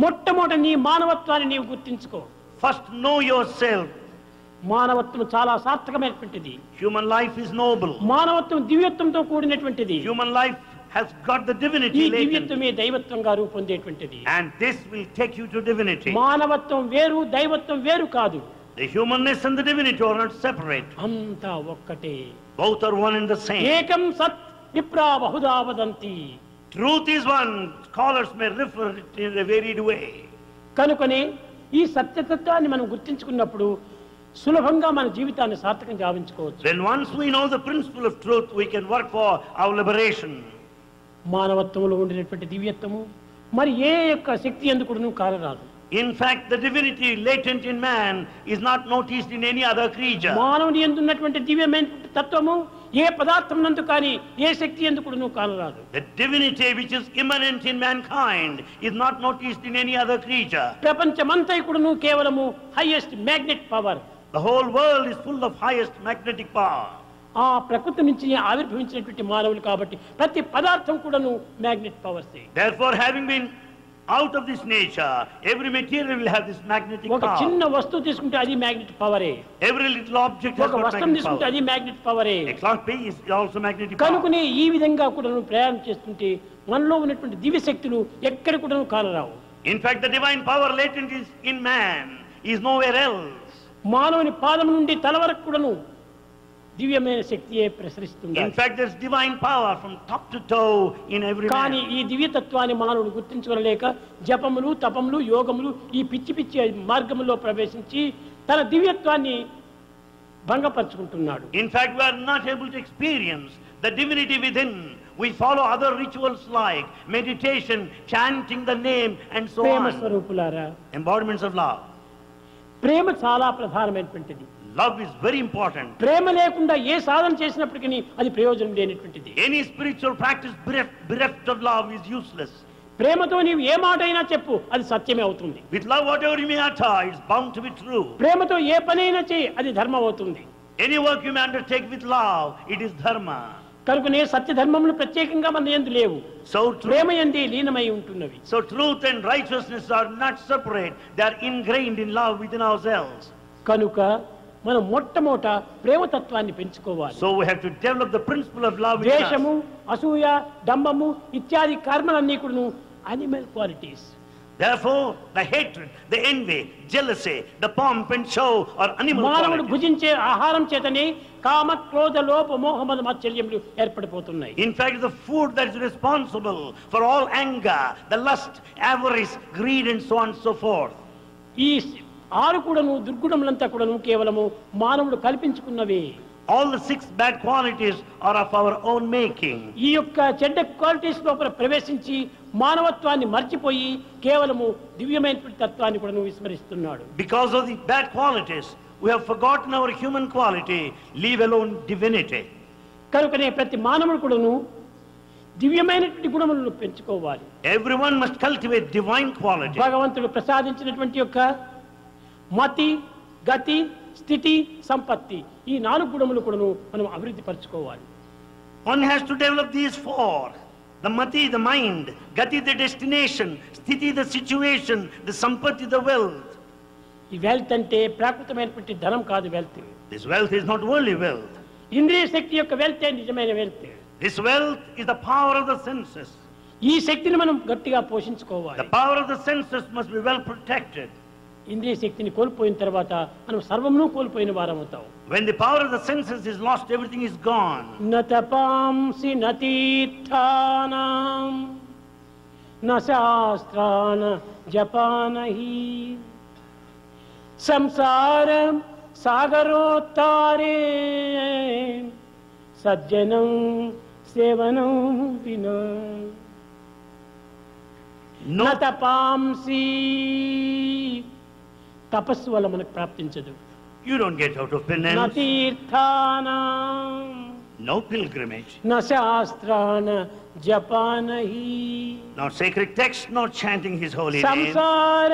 మొట్టమొదట నీ మానవత్వాన్ని నీవు గుర్తించుకో. First know yourself. మానవత్వం చాలా సార్థకమైనటువంటిది. Human life is noble. మానవత్వం దివ్యత్వంతో కూడినటువంటిది. Human life has got the ఈ divinity latent. దివ్యత్వమే దైవత్వంగా రూపొందేటువంటిది. And this will take you to divinity. మానవత్వం వేరు, దైవత్వం వేరు కాదు. The humanness and the divinity are not separate. అంతా ఒక్కటే. Both are one and the same. ఏకం సత్ విప్రా Bahuda వదంతి. Truth is one. Scholars may refer it in a varied way. కనుకనే ఈ సత్యతత్వాన్ని మనం గుర్తించుకున్నప్పుడు సులభంగా మన జీవితాన్ని సార్థకం గావించుకోవచ్చు. Then once we know the principle of truth, we can work for our liberation. మానవత్వంలో ఉండినటువంటి దివ్యత్వము మరి ఏ యొక్క శక్తి ఎందుకును కానరాదు. In fact, the divinity latent in man is not noticed in any other creature. మానవుని యందు ఉన్నటువంటి దివ్యమైన తత్వము ఏ పదార్థం నందు కానీ ఏ శక్తి యందు కూడా కానరాదు. The divinity which is immanent in mankind is not noticed in any other creature. ప్రపంచమంతా కూడా కేవలము highest magnet power. The whole world is full of highest magnetic power. ఆ ప్రకృతి నుంచి ఆవిర్భవించినటువంటి మానవులు కాబట్టి ప్రతి పదార్థం కూడాను magnet powers. Therefore, having been out of this nature, every material will have this magnetic ఒక power. చిన్న వస్తువు తీసుకుంటే అది magnet పవరే. Every little object has ఒక got వస్తువు magnetic తీసుకుంటే power. అది magnet పవరే. A clock is also magnetic power. కనుకనే ఈ విధంగా కూడా ప్రయాణం చేస్తుంటే మనలో ఉన్నటువంటి దివ్య శక్తులు ఎక్కడ కూడా కానరావు. In fact, the divine power latent is in man is nowhere else. మానవుని పాదం నుండి తల వరకు కూడాను దివ్యమైన శక్తియే ప్రసరిస్తుంది. In fact, there's divine power from top to toe in every కానీ man. ఈ దివ్యతత్వాన్ని మానవుడు గుర్తించుకోలేక జపములు తపములు యోగములు ఈ పిచ్చి పిచ్చి మార్గములో ప్రవేశించి తన దివ్యత్వాన్ని భంగపరుచుకుంటున్నాడు. In fact, we are not able to experience the divinity within. We follow other rituals like meditation, chanting the name, and so Prema on. స్వరూపులారా, Embodiments of love. ప్రేమ చాలా ప్రధానమైనటువంటిది. Love is very important. ప్రేమ లేకుండా ఏ సాధన చేసినప్పటికీ అది ప్రయోజనం లేనటువంటిది. Any spiritual practice bereft of love is useless. ప్రేమతో నీవు ఏ మాట అయినా చెప్పు, అది సత్యమే అవుతుంది. With love, whatever you may utter is bound to be true. ప్రేమతో ఏ పనైనా చేయి, అది ధర్మం అవుతుంది. Any work you may undertake with love, it is dharma. కనుకనే సత్య ధర్మములు ప్రత్యేకంగా మన యందు లేవు. So ప్రేమ యందే లీనమై ఉంటున్నవి. So truth and righteousness are not separate. They are ingrained in love within ourselves. కనుక మనం మొట్టమొదట ప్రేమతత్వాన్ని పెంచుకోవాలి. So we have to develop the principle of love within us. ద్వేషము, అసూయ, డంబము ఇత్యాది కర్మలన్నీ కూడా animal qualities. Therefore, the hatred, the envy, jealousy, the pomp and show are animal మానవుడు qualities. భుజించే ఆహారం చేతనే కామ క్రోధ లోభ మోహమద మాత్సర్యములు ఏర్పడిపోతున్నాయి. In fact, the food that is responsible for all anger, the lust, avarice, greed, and so on and so forth. ఈ ఆరు కూడాను దుర్గుణములంతా కూడాను కేవలము మానవుడు కల్పించుకున్నవే. All the 6 bad qualities are of our own making. ఈ యొక్క చెడ్డ క్వాలిటీస్ లోపల ప్రవేశించి మానవత్వాన్ని మర్చిపోయి కేవలము దివ్యమైనటువంటి తత్వాన్ని కూడా విస్మరిస్తున్నాడు. Because of the bad qualities, we have forgotten our human quality, leave alone divinity. కనుకనే ప్రతి మానవుడు కూడాను దివ్యమైనటువంటి గుణములను పెంచుకోవాలి. Everyone must cultivate divine quality. భగవంతుడు ప్రసాదించినటువంటి యొక్క మతి, గతి, స్థితి, సంపత్తి ఈ 4 గుణములు కూడాను మనం అభివృద్ధి పరచుకోవాలి. One has to develop these 4. The mati, the mind; gati, the destination; sthiti, the situation; the sampatti, the wealth. ఈ వెల్త్ అంటే ప్రాకృతమైనటువంటి ధనం కాదు. Wealth, This wealth is not worldly wealth. ఇంద్రియ శక్తి యొక్క వెల్త్ నిజమైన wealth. This wealth is the power of the senses. ఈ శక్తిని మనం గట్టిగా పోషించుకోవాలి. The power of the senses must be well protected. ఇంద్రియ శక్తిని కోల్పోయిన తర్వాత మనం సర్వమును కోల్పోయిన వారం అవుతాం. When the power of the senses is lost, everything is gone. నతపాంసి నతీర్థానాం న శాస్త్రాన జపానహి సంసారం సాగరోత్తారే సజ్జనం సేవనం వినా No, నతపాంసి తపస్సు వల్ల మనకు ప్రాప్తించదు. you don't get out of penance. నతీర్థానాం No pilgrimage. న శాస్త్రాన జపానహి Not sacred text, not chanting his holy name. సంసార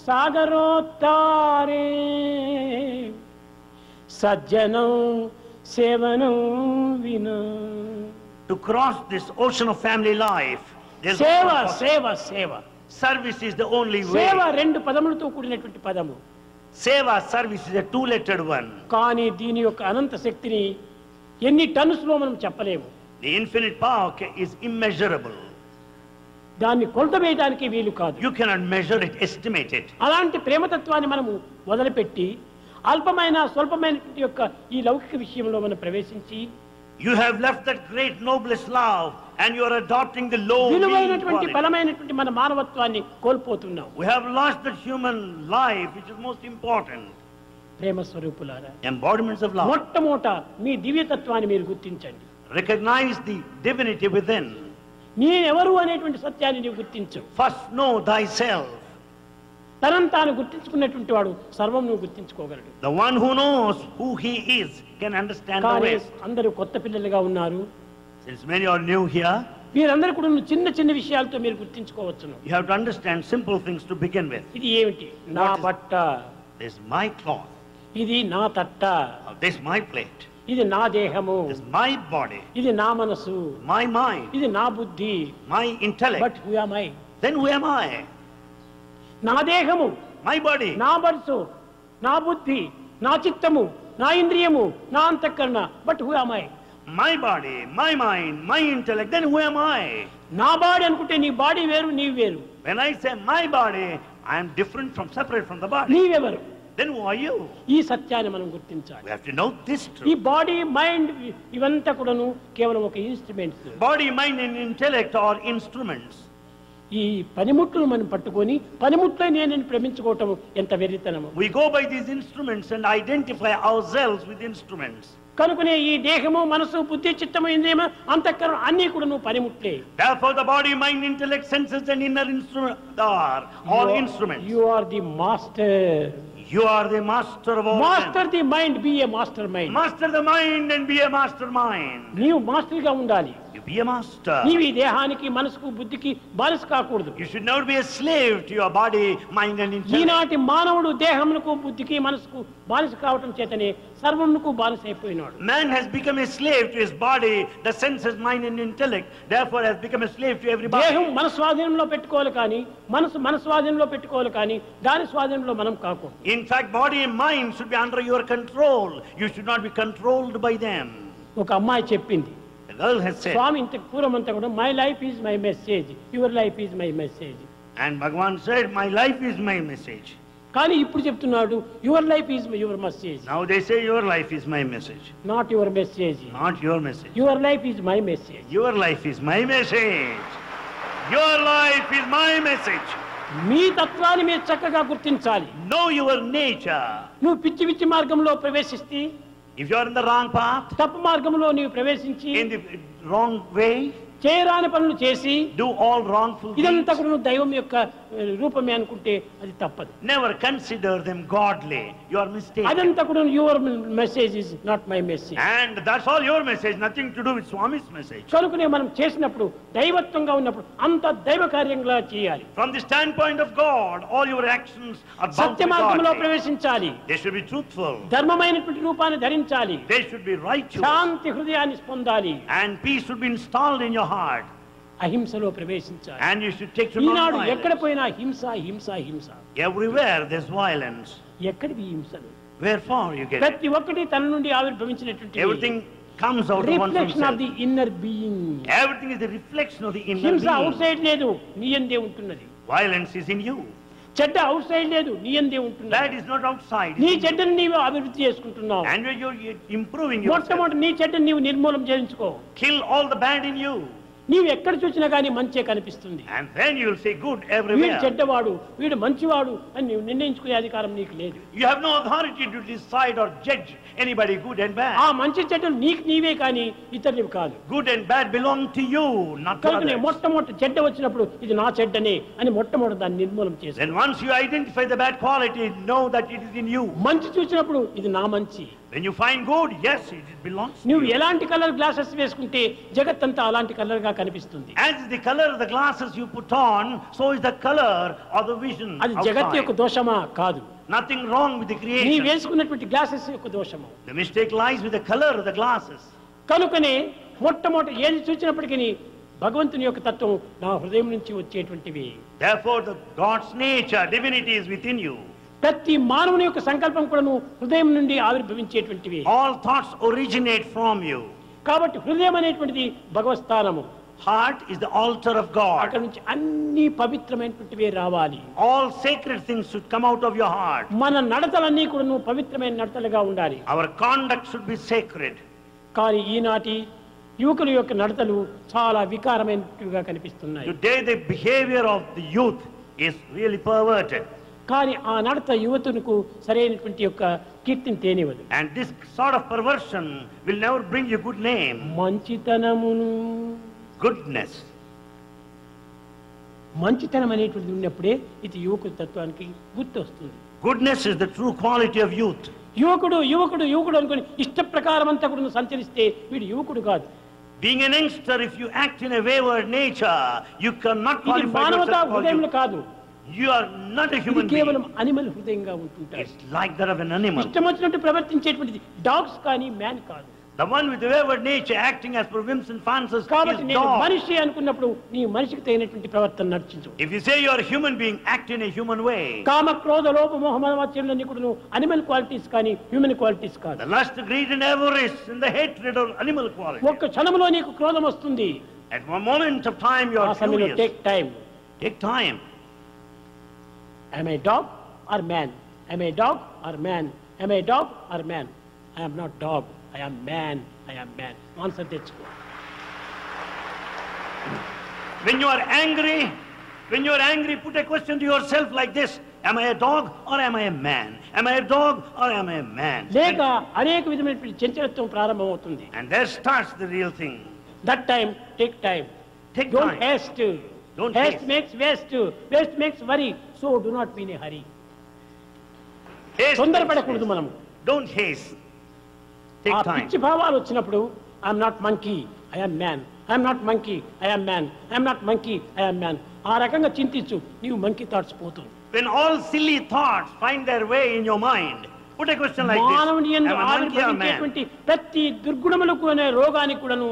సాగరోత్తారే సజ్జనం సేవనం వినా. To cross this ocean of family life, there's సేవ no possible- సేవ సేవ. service is the only way. సేవ 2 పదములతో కూడినటువంటి పదము. Seva, service is a 2-lettered one. కానీ దీని యొక్క అనంత శక్తిని ఎన్ని టన్స్ లో మనం చెప్పలేము. The infinite power is immeasurable. దాన్ని కొలత వేయడానికి వీలు కాదు. You cannot measure it, estimate it. అలాంటి ప్రేమతత్వాన్ని మనము వదిలిపెట్టి అల్పమైన స్వల్పమైనటువంటి యొక్క ఈ లౌకిక విషయంలో మనం ప్రవేశించి You have left that great noblest love and you are adopting the low mean విలువైనటువంటి quality. బలమైనటువంటి మన మానవత్వాన్ని కోల్పోతున్నాం. We have lost that human life which is most important. ప్రేమ స్వరూపులారా, Embodiments of love. మొట్టమొదట మీ దివ్యతత్వాన్ని మీరు గుర్తించండి. Recognize the divinity within. నేనెవరు అనేటువంటి సత్యాన్ని నీవు గుర్తించు. First know thyself. తనను తాను గుర్తించుకున్నటువంటి వాడు సర్వం నువ్వు గుర్తించుకోగలడు. The one who knows who he is can understand the కానీ rest. అందరూ కొత్త పిల్లలుగా ఉన్నారు. Since many are new here, మీరందరూ కూడా చిన్న చిన్న విషయాలతో మీరు గుర్తించుకోవచ్చును. you have to understand simple things to begin with. ఇది ఏమిటి? నా బట్ట, This is my cloth. ఇది నా తట్ట, This is my plate. ఇది నా దేహము, This is my body. ఇది నా మనసు, My mind. ఇది నా బుద్ధి. My intellect. But who am I? Then who am I? నా దేహము, My body. నా మనసు, నా బుద్ధి, నా చిత్తము, నా ఇంద్రియము, నా అంతఃకరణ. But who am I? My body, my mind, my intellect. Then who am I? నా బాడీ అనుకుంటే నీ బాడీ వేరు, నీవు వేరు. When I say my body, I am different from, separate from the body. నీవెవరు? Then who are you? ఈ సత్యాన్ని మనం గుర్తించాలి. We have to know this ఈ truth. బాడీ, మైండ్ ఇవంతా కూడాను కేవలం ఒక instruments. Body, mind and intellect are instruments. ఈ పనిముట్లను మనం పట్టుకొని పనిముట్లే నేను ప్రేమించుకోవటం ఎంత వెర్రితనము. We go by these instruments and identify ourselves with instruments. కనుకనే ఈ దేహము, మనసు, బుద్ధి, చిత్తము, ఇంద్రియము, అంతఃకరణ అన్నీ కూడా నువ్వు పనిముట్లే. Therefore the body, mind, intellect, senses and inner instruments are all instruments. You are the master. You are the master of all. Master the mind, be a master mind. Master the mind and be a mastermind. నీవు master గా ఉండాలి. You be a master. నీవు ఈ దేహానికి, మనసుకు, బుద్ధికి బానిస కాకూడదు. You should never be a slave to your body, mind and intellect. ఈనాటి మానవుడు దేహమునకు, బుద్ధికి, మనసుకు బానిస కావటం చేతనే సర్వమునకు బానిస అయిపోయినాడు. Man has become a slave to his body, the senses, mind and intellect. Therefore has become a slave to everybody. దేహం మన స్వాధీనంలో పెట్టుకోవాలి కానీ, మనసు మన స్వాధీనంలో పెట్టుకోవాలి కానీ, దాని స్వాధీనంలో మనం కాకూడదు. In fact, body and mind should be under your control. You should not be controlled by them. ఒక అమ్మాయి చెప్పింది, The girl has said, స్వామి ఇంత పూర్వం అంతా కూడా my life is my message, your life is my message. and Bhagavan said, my life is my message. కానీ ఇప్పుడు చెప్తున్నాడు your life is your message. Now they say your life is my message. Not your message, Not your message. Your life is my message. Your life is my message. Your life is my message. మీ తత్వాన్ని మీరు చక్కగా గుర్తించాలి. Know your nature. నువ్వు పిచ్చి పిచ్చి మార్గంలో ప్రవేశిస్తే, If you are in the wrong path, తప్పు మార్గంలో నీవు ప్రవేశించి in the wrong way, చేయరాని పనులు చేసి do all wrongful ఇదంతా deeds, కూడా నువ్వు దైవం యొక్క రూపమే అనుకుంటే అది తప్పదు. never consider them godly. You are mistaken. అదంతా కూడా your message is not my message. And that's all your message, nothing to do with Swami's message. కనుకనే మనం చేసినప్పుడు దైవత్వంగా ఉన్నప్పుడు అంత దైవ కార్యంగా చేయాలి. From the standpoint of God, all your actions are bound to Satya be మార్గంలో godly. ప్రవేశించాలి. They should be truthful. ధర్మమైనటువంటి రూపాన్ని ధరించాలి. They should be righteous. శాంతి హృదయాన్ని పొందాలి. And peace should be installed in your heart. అహింసలో ప్రవేశించాలి. And you should take to ఈనాడు ఎక్కడ non-violence. పోయినా హింస హింస హింస. Everywhere there's violence. ఎక్కడివి హింసలు? Wherefore you get it. ప్రతి ఒక్కటి తన నుండి ఆవిర్భవించినటువంటి Everything comes out of one's reflection of self. The inner being. Everything is the reflection of the inner హింస అవుట్ being. సైడ్ లేదు, నీ అందే ఉంటున్నది. Violence is in you. చెడ్డ అవుట్ సైడ్ లేదు, నీ అందే ఉంటున్నది. That is not outside. నీ It's in you. చెడ్డని నీవు అభివృద్ధి చేసుకుంటున్నావు. And you're improving yourself. మొట్టమొదటి నీ చెడ్డని నీవు నిర్మూలన చేయించుకో. Kill all the bad in you. నీవు ఎక్కడ చూసినా కానీ మంచే కనిపిస్తుంది. And then you'll see good వీడు everywhere. చెడ్డవాడు, వీడు మంచివాడు అని నీవు నిర్ణయించుకునే అధికారం నీకు లేదు. You have no authority to decide or judge anybody good and ఆ bad. మంచి చెడ్డలు నీకు నీవే కానీ ఇతరులు కాదు. Good and bad belong to you, not to కనుక others. మొట్టమొదటి చెడ్డ వచ్చినప్పుడు ఇది నా చెడ్డనే అని మొట్టమొదటి దాన్ని నిర్మూలన చేసి, Then once you identify the bad quality, know that it is in you. మంచి చూసినప్పుడు ఇది నా మంచి. When you find good, yes, it belongs to నువ్వు you. ఎలాంటి కలర్ గ్లాసెస్ వేసుకుంటే జగత్తంతా అలాంటి కలర్ గా కనిపిస్తుంది. As is the color of the glasses you put on, so is the color of the vision అది జగత్ యొక్క outside. దోషమా? కాదు. Nothing wrong with the నీ creation. వేసుకున్నటువంటి గ్లాసెస్ యొక్క దోషము. The mistake lies with the color of the glasses. కనుకనే మొట్టమొదటి ఏది చూసినప్పటికీ భగవంతుని యొక్క తత్వం నా హృదయం నుంచి వచ్చేటువంటివి. Therefore, the God's nature, divinity is within you. ప్రతి మానవుని యొక్క సంకల్పం కూడా హృదయం నుండి ఆవిర్భవించేటువంటివి. All thoughts originate from you. కాబట్టి హృదయం అనేటువంటిది భగవత్ స్థానము. Heart is the altar of అక్కడ God. నుంచి అన్ని పవిత్రమైనటువంటివే రావాలి. All sacred things should come out of your heart. మన నడతలన్నీ కూడా పవిత్రమైన నడతలుగా ఉండాలి. Our conduct should be sacred. కానీ ఈనాటి యువకుల యొక్క నడతలు చాలా వికారమైనట్టుగా కనిపిస్తున్నాయి. Today, the behavior of the youth is really perverted. కానీ ఆ నడత యువతులకు సరైనటువంటి యొక్క కీర్తిని తేనివ్వదు. And this sort of perversion will never bring you good name, మంచితనమును goodness. మంచితనం అనేటువంటిది ఉన్నప్పుడే ఇది యువకుడి తత్వానికి గుర్తు వస్తుంది. Goodness is the true quality of youth. యువకుడు యువకుడు యువకుడు అనుకుని ఇష్ట ప్రకారం అంతా కూడా సంచరిస్తే వీడు యువకుడు కాదు. Being an youngster, if you act in a wayward nature, you cannot ఇది qualify మానవతా yourself for హృదయములు youth. కాదు. You are not a ఇది human కేవలం being. అనిమల్ హృదయంగా ఉంటుంటారు. It's like that of an animal. ఇష్టం వచ్చినట్టు ప్రవర్తించేటువంటిది డాగ్స్ కానీ మ్యాన్ కాదు. The one with the wayward nature acting as per whims and fancies కాబట్టి is నేను dog. మనిషి అనుకున్నప్పుడు నీ మనిషికి తగినటువంటి ప్రవర్తన నడిచించు. If you say you are a human being, act in a human way. కామ క్రోధ లోభ మోహ మదమాత్సర్యాలన్నీ కూడా అనిమల్ క్వాలిటీస్ కానీ హ్యూమన్ క్వాలిటీస్ కాదు. The lust, greed and avarice and the hatred are animal qualities. ఒక్క క్షణంలో నీకు క్రోధం వస్తుంది. At one moment of time you ఆ are సమయంలో furious. Take time. Take time. Am I dog or man? Am I dog or man? Am I dog or man? I am not dog. I am man. I am man. Answer తెచ్చుకో. When you are angry, put a question to yourself like this: am I a dog or am I a man? Am I a dog or am I a man? లేక అనేక విధమైనటువంటి చంచలత్వం ప్రారంభమవుతుంది. And there starts the real thing. That time, take time. Take Don't time. haste. Don't haste haste. makes waste. Waste makes worry. So do not be in a hurry. Haste తొందరపడకూడదు makes మనం. haste. Don't haste. Take ఆ time. పిచ్చి భావాలు వచ్చినప్పుడు I'm not monkey, I'm man. I'm not monkey, I'm man. I'm not monkey, I'm man. ఆ రకంగా చింతించు, నీవు monkey thoughts పోతుంది. When all silly thoughts find their way in your mind, put a question like this: మానవుని యందు am I a monkey or a man? ఆవిర్భవించేటువంటి ప్రతి దుర్గుణములకు అనే రోగానికి కూడాను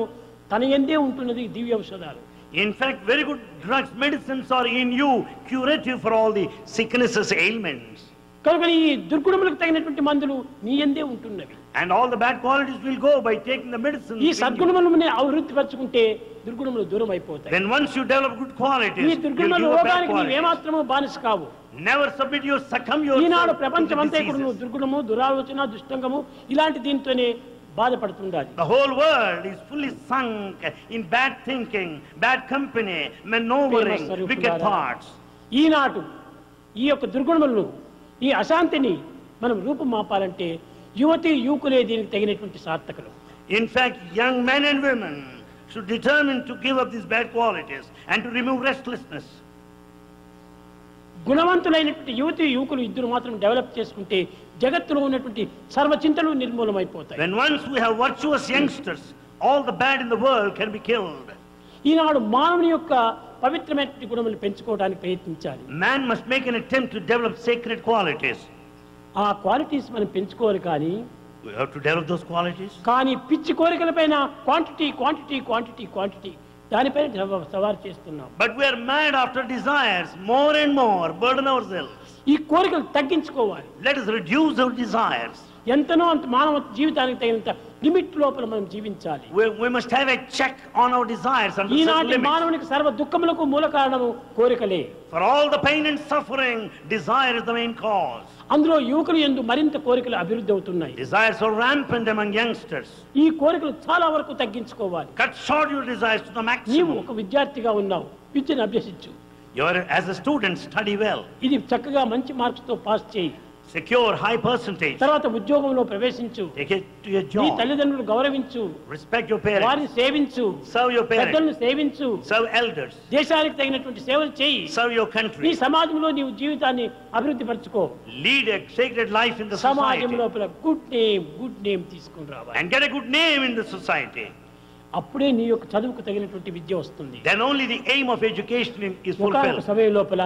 తన యందే ఉంటున్నది దివ్య ఔషధాలు. In fact, very good drugs, medicines are in you, curative for all the sicknesses, ailments. కనుక ఈ దుర్గుణములకు తగినటువంటి మందులు నీ యందే ఉంటున్నవి. And all the bad qualities will go by taking the medicine. ఈ సద్గుణములను అభివృద్ధి పరచుకుంటే దుర్గుణములు దూరం అయిపోతాయి. Then once you develop good qualities, ఈ you'll దుర్గుణముల give up bad రోగానికి నీవు qualities. ఏమాత్రమూ బానిస కావు. Never submit you, succumb Eenadu yourself ప్రపంచం to అంతా కూడా diseases. దుర్గుణము దురాలోచన దుష్టంగము ఇలాంటి దీంతోనే బాధపడుతుండాలి. The whole world is fully sunk in bad thinking, bad company, maneuvering, wicked thoughts. ఈనాడు ఈ యొక్క దుర్గుణములను ఈ అశాంతిని మనం రూపం మాపాలంటే యువతి యువకులే దీనికి తగినటువంటి సార్థకులు. In fact, young men and women should determine to give up these bad qualities and to remove restlessness. గుణవంతులైనటువంటి యువతి యువకులు ఇద్దరు మాత్రం డెవలప్ చేసుకుంటే జగత్తులో ఉన్నటువంటి సర్వచింతలు నిర్మూలమైపోతాయి. When once we have virtuous youngsters, all the bad in the world can be killed. ఈనాడు మానవుని యొక్క పవిత్రమైన గుణములు పెంచుకోవడానికి ప్రయత్నించాలి. Man must make an attempt to develop sacred qualities. ఆ క్వాలిటీస్ మనం పెంచుకోవాలి కానీ We have to develop those qualities. కానీ పిచ్చి కోరికలపైన క్వాంటిటీ క్వాంటిటీ క్వాంటిటీ క్వాంటిటీ దానిపైన సవారు చేస్తున్నాం. But we are mad after desires, more and more, burden ourselves. ఈ కోరికలు తగ్గించుకోవాలి. Let us reduce our desires. ఎంతనో అంత మానవ జీవితానికి తగినంత లిమిట్ లోపల మనం జీవించాలి. We must have a check on our desires and ఈనాటి limits. మానవునికి సర్వ దుఃఖములకు మూల కారణము కోరికలే. For all the pain and suffering, desire is the main cause. అందులో యువకులు యందు మరింత కోరికలు అభివృద్ధి అవుతున్నాయి. Desires are rampant among youngsters. ఈ కోరికలు చాలా వరకు తగ్గించుకోవాలి. Cut short your desires to the నీవు maximum. ఒక విద్యార్థిగా ఉన్నావు, విద్యను అభ్యసించు. You are, as a student, study well. ఇది చక్కగా మంచి మార్క్స్ తో పాస్ చేయి. Secure high percentage. తర్వాత ఉద్యోగంలో ప్రవేశించు. Take it to your నీ job. తల్లిదండ్రులు గౌరవించు. Respect your parents. వారిని సేవించు. Serve your parents. పెద్దలను సేవించు. Serve elders. దేశానికి తగినటువంటి సేవలు చేయి. Serve your నీ country. సమాజంలో నీవు జీవితాన్ని అభివృద్ధి పరచుకో. Lead a sacred life in the సమాజం society. లోపల గుడ్ నేమ్ తీసుకుని రావాలి. And get a good name in the society. అప్పుడే నీ యొక్క చదువుకు తగినటువంటి విద్య వస్తుంది. Then only the aim of education is ఒకనొక fulfilled. సమయం లోపల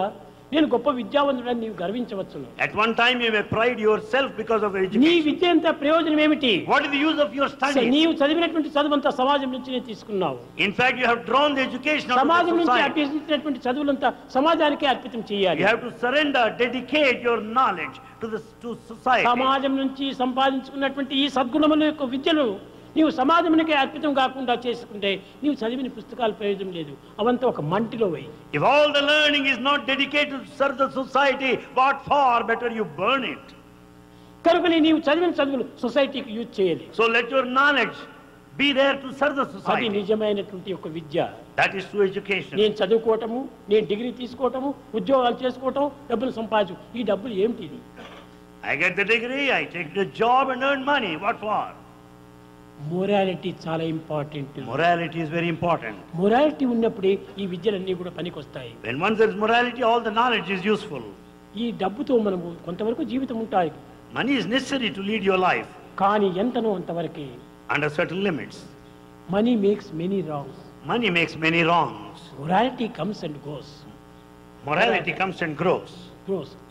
నేను గొప్ప విద్యావంతుడని నీవు గర్వించవచ్చును. At one time you may pride yourself because of your నీ education. విద్య అంత ప్రయోజనం ఏమిటి? What is the use of your studies? నీవు చదివినటువంటి చదువంతా సమాజం నుంచి తీసుకున్నావు. In fact, you have drawn the education out of సమాజం the నుంచి society. అభ్యసించినటువంటి చదువులంతా సమాజానికే అర్పితం చేయాలి. You have to surrender, dedicate your knowledge to society. సమాజం నుంచి సంపాదించుకున్నటువంటి ఈ సద్గుణముల యొక్క విద్యను నీవు సమాజమునికే అర్పితం కాకుండా చేసుకుంటే నీవు చదివిన పుస్తకాల ప్రయోజనం లేదు. అవంతా ఒక మంటిలో పోయి. If all the learning is not dedicated to serve the society, what for? Better you burn it. కనుక నీవు చదివిన చదువులు సొసైటీకి యూజ్ చేయాలి. So let your knowledge be there to serve the అది society. నిజమైనటువంటి ఒక విద్య. That is true education. నేను చదువుకోవటము, నేను డిగ్రీ తీసుకోవటము, ఉద్యోగాలు చేసుకోవటం, డబ్బులు సంపాదించు. ఈ డబ్బులు ఏమిటి? I get the degree, I take the job and earn money. What for? Morality చాలా important. Morality is very important. Morality ఉన్నప్పుడే ఈ విద్యలన్నీ కూడా పనికొస్తాయి. When once there is morality, all the knowledge is useful. ఈ డబ్బుతో మనము కొంతవరకు జీవితం ఉంటాయి. Money is necessary to lead your life కానీ ఎంతనో అంతవరకే. under certain limits. Money makes many wrongs. Money makes many wrongs. Morality comes and goes. Morality comes and grows.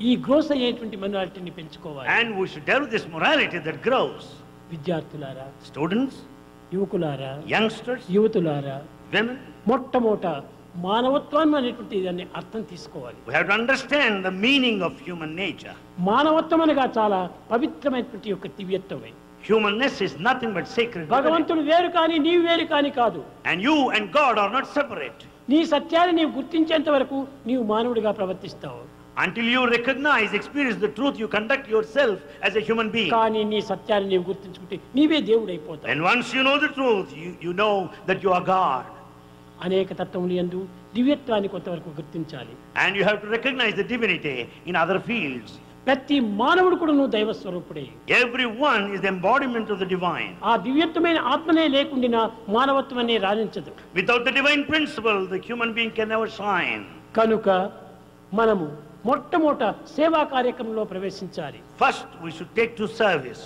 ఈ గ్రోస్ అయ్యేటువంటి మొరాలిటీని పెంచుకోవాలి. And we should develop this morality that grows. విద్యార్థులారా, Students, యువకులారా, youngsters, యువతులారా, women, మొట్టమొదట మానవత్వం అనేటువంటి దాన్ని అర్థం తీసుకోవాలి. we have to understand the meaning of human nature. మానవత్వం అనగా చాలా పవిత్రమైనటువంటి యొక్క దివ్యత్వమే. Humanness is nothing but sacred. భగవంతుడు వేరు కానీ నీవు వేరు కానీ కాదు. And you and God are not separate. నీ సత్యాన్ని నీవు గుర్తించేంత వరకు నీవు మానవుడిగా ప్రవర్తిస్తావు. Until you recognize, experience the truth, you conduct yourself as a human being. కానీ నీ సత్యాన్ని నీవు గుర్తించుకుంటే నీవే దేవుడు అయిపోతావు. And once you know the truth, you know that you are God. అనేక తత్వములు యందు దివ్యత్వాన్ని కొంతవరకు గుర్తించాలి. And you have to recognize the divinity in other fields. ప్రతి మానవుడు కూడా నువ్వు దైవ స్వరూపుడే. Everyone is the embodiment of the divine. ఆ దివ్యత్వమైన ఆత్మనే లేకుండా మానవత్వం అనే రాణించదు. Without the divine principle, the human being can never shine. కనుక మనము మొట్టమొదట సేవా కార్యక్రమంలో ప్రవేశించాలి. First, we should take to service.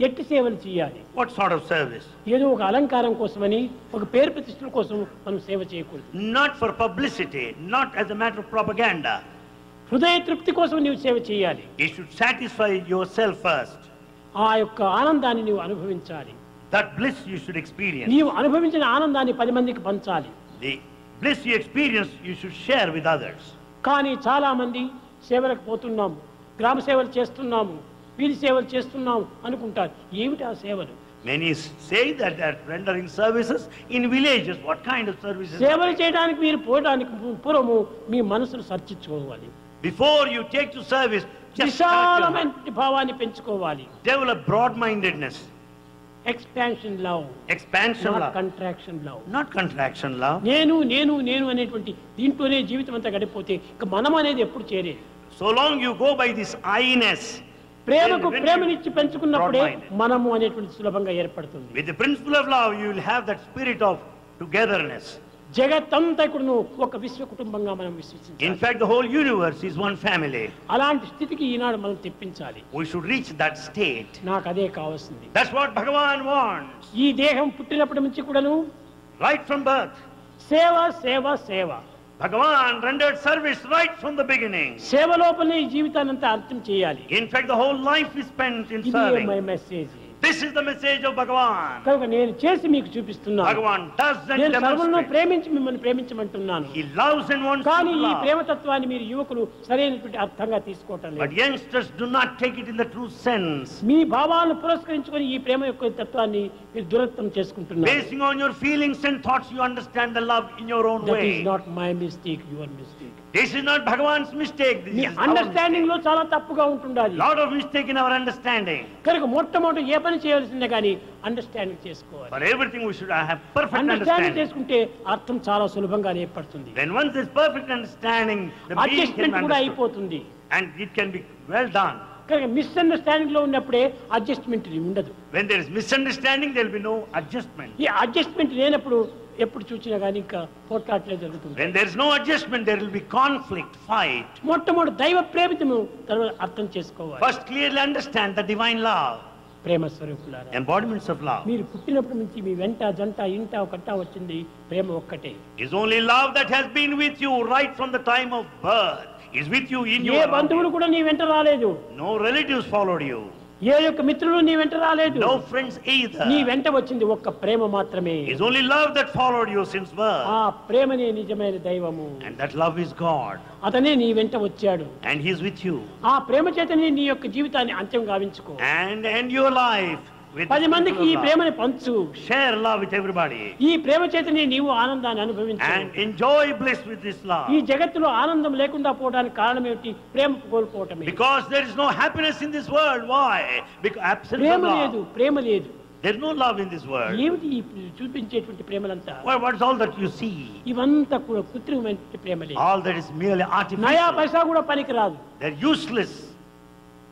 ఎట్టి సేవలు చేయాలి. What sort of service? ఏదో ఒక అలంకారం కోసమని, ఒక పేరు ప్రతిష్టల కోసం మనం సేవ చేయకూడదు. Not for publicity, not as a matter of propaganda. హృదయ తృప్తి కోసం నీవు సేవ చేయాలి. You should satisfy yourself first. ఆ యొక్క ఆనందాన్ని నీవు అనుభవించాలి. That bliss you should experience. నీవు అనుభవించిన ఆనందాన్ని 10 మందికి పంచాలి. The bliss you experience, you should share with others. కానీ చాలా మంది సేవలకు పోతున్నాము, గ్రామ సేవలు చేస్తున్నాము, వీధి సేవలు చేస్తున్నాము అనుకుంటారు. ఏమిటి ఆ సేవలు? Many say that they are rendering services in villages. What kind of services? సేవలు చేయడానికి మీరు పోవడానికి పూర్వము మీ మనసును సర్చించుకోవాలి. Before you take to service, just విశాలమైన భావాన్ని పెంచుకోవాలి. develop broad-mindedness. Expansion love, Expansion love, contraction love. not contraction love. నేను నేను నేను అనేటువంటి దీంట్లోనే జీవితం అంతా గడిపోతే ఇక మనం అనేది ఎప్పుడు చేరే. So long you go by this I-ness, ప్రేమకు ప్రేమనిచ్చి పెంచుకున్నప్పుడే మనము అనేటువంటి సులభంగా ఏర్పడుతుంది. with the principle of love, you will have that spirit of togetherness. జగత్తంతా కూడా ఒక విశ్వ కుటుంబంగా మనం విశ్వసించాలి. In fact, the whole universe is one family. అలాంటి స్థితికి ఈనాడు మనం తెప్పించాలి. We should reach that state. నాకు అదే కావాల్సింది. That's what Bhagavan wants. ఈ దేహం పుట్టినప్పటి నుంచి కూడాను Right from birth, సేవ సేవ సేవ. Bhagavan rendered service right from the beginning. సేవ లోపలనే ఈ జీవితాన్ని అంతా అర్థం చేయాలి. In fact, the whole life is spent in ఇది serving. My message. This is the message of Bhagavan. కనుక నేను చేసి మీకు చూపిస్తున్నాను. Bhagavan does and నేను సర్వలను demonstrates. ప్రేమించి మిమ్మల్ని ప్రేమించమంటున్నాను. He loves and wants కానీ to ఈ love. ప్రేమతత్వాన్ని మీరు యువకులు సరైనటువంటి అర్థంగా తీసుకోవటం But లేదు. youngsters do not take it in the true sense. మీ భావాలను పురస్కరించుకొని ఈ ప్రేమ యొక్క తత్వాన్ని మీరు దురర్థం చేసుకుంటున్నారు. Basing on your feelings and thoughts, you understand the love in your own That way. is not my mistake, your mistake. This is not Bhagavan's mistake. This me is our understanding mistake. లో చాలా తప్పుగా ఉంటుండాలి. Lot of mistake in our understanding. కనుక మొట్టమొదటి ఏ పని చేయవలసిందే కానీ understanding చేసుకోవాలి. For everything we should have perfect understanding understanding. చేసుకుంటే అర్థం చాలా సులభంగా ఏర్పడుతుంది. Then once there's perfect understanding, the being can adjustment be కూడా understood. అయిపోతుంది. And it can be well done. కనుక మిస్అండర్స్టాండింగ్ లో ఉన్నప్పుడే అడ్జస్ట్మెంట్ ఉండదు. When there is misunderstanding, there will be no adjustment. ఈ అడ్జస్ట్మెంట్ లేనప్పుడు ఎప్పుడు చూసినా కానీ ఇంకా పోట్లాట్లే జరుగుతుంది. When there is no adjustment, there will be conflict, fight. మొట్టమొదటి దైవ ప్రేమితము తర్వాత అర్థం చేసుకోవాలి. First, clearly understand the divine love, ప్రేమ స్వరూపులారా, embodiments of love. మీరు పుట్టినప్పటి నుంచి మీ వెంట జంట ఇంట ఒకట వచ్చింది ప్రేమ ఒక్కటే. It's only love that has been with you right from the time of birth. Is with you in A your బంధువులు కూడా నీ వెంట రాలేదు. No relatives followed you. ఏ యొక్క మిత్రులు నీ వెంట రాలేదు. No friends either. నీ వెంట వచ్చింది ఒక్క ప్రేమ మాత్రమే. It's only love that followed you since birth. ఆ ప్రేమనే నిజమైన దైవము. And that love is God. అతనే నీ వెంట వచ్చాడు. And He is with you. ఆ ప్రేమ చేతనే నీ యొక్క జీవితాన్ని అంత్యం గావించుకో. And end your life with 10 మందికి ఈ love. ప్రేమని పంచు. Share love with everybody. ఈ ప్రేమ చేతనే నీవు ఆనందాన్ని అనుభవించు. And enjoy bliss with this love. ఈ జగత్తులో ఆనందం లేకుండా పోవడానికి కారణం ఏమిటి? ప్రేమ కోల్పోవటమే. Because there is no happiness in this world. Why? Because absence of ప్రేమ లేదు, love. ప్రేమ లేదు. There is no love in this world. ఏమిటి ఈ చూపించేటువంటి ప్రేమలంతా? What is all that you see? ఇవంతా కూడా కృత్రిమమైన ప్రేమలే. All that is merely నయా artificial. పైసా కూడా పనికిరాదు. They're useless.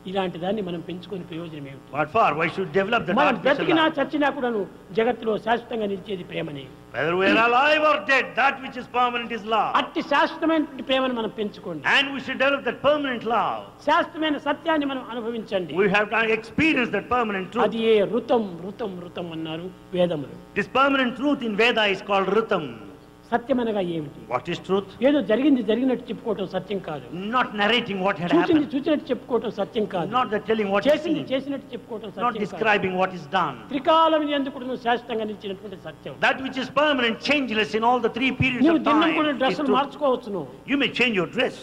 ఇలాంటి దాన్ని మనం పెంచుకొని ప్రయోజనం ఏమిటి? What for? Why should develop the మనం artificial బ్రతికినా love? చచ్చినా కూడాను జగత్తులో శాశ్వతంగా నిలిచేది ప్రేమని. Whether we are alive or dead, that which is permanent is love. అట్టి శాశ్వతమైన ప్రేమను మనం పెంచుకోండి. And we should develop that permanent love. శాశ్వతమైన సత్యాన్ని మనం అనుభవించండి. We have to experience that permanent truth. అది ఏ ఋతం ఋతం ఋతం అన్నారు వేదములు. This permanent truth in Veda is called Ritam. సత్యం అనగా ఏమిటి? What is truth? ఏదో జరిగినట్టు చెప్పుకోవటం సత్యం కాదు. Not narrating what had చూసింది happened. చూసినట్టు చెప్పుకోవటం సత్యం కాదు. Not that telling what is seen. చేసినట్టు చెప్పుకోవటం Not సత్యం కాదు. describing what is done. త్రికాలం ఎందుకు శాశ్వతంగా నిలిచినటువంటి సత్యం. That which is permanent, changeless in all the 3 periods నువ్వు of దినం time. కూడా is డ్రెస్సులు truth. మార్చుకోవచ్చు నువ్వు. You may change your dress.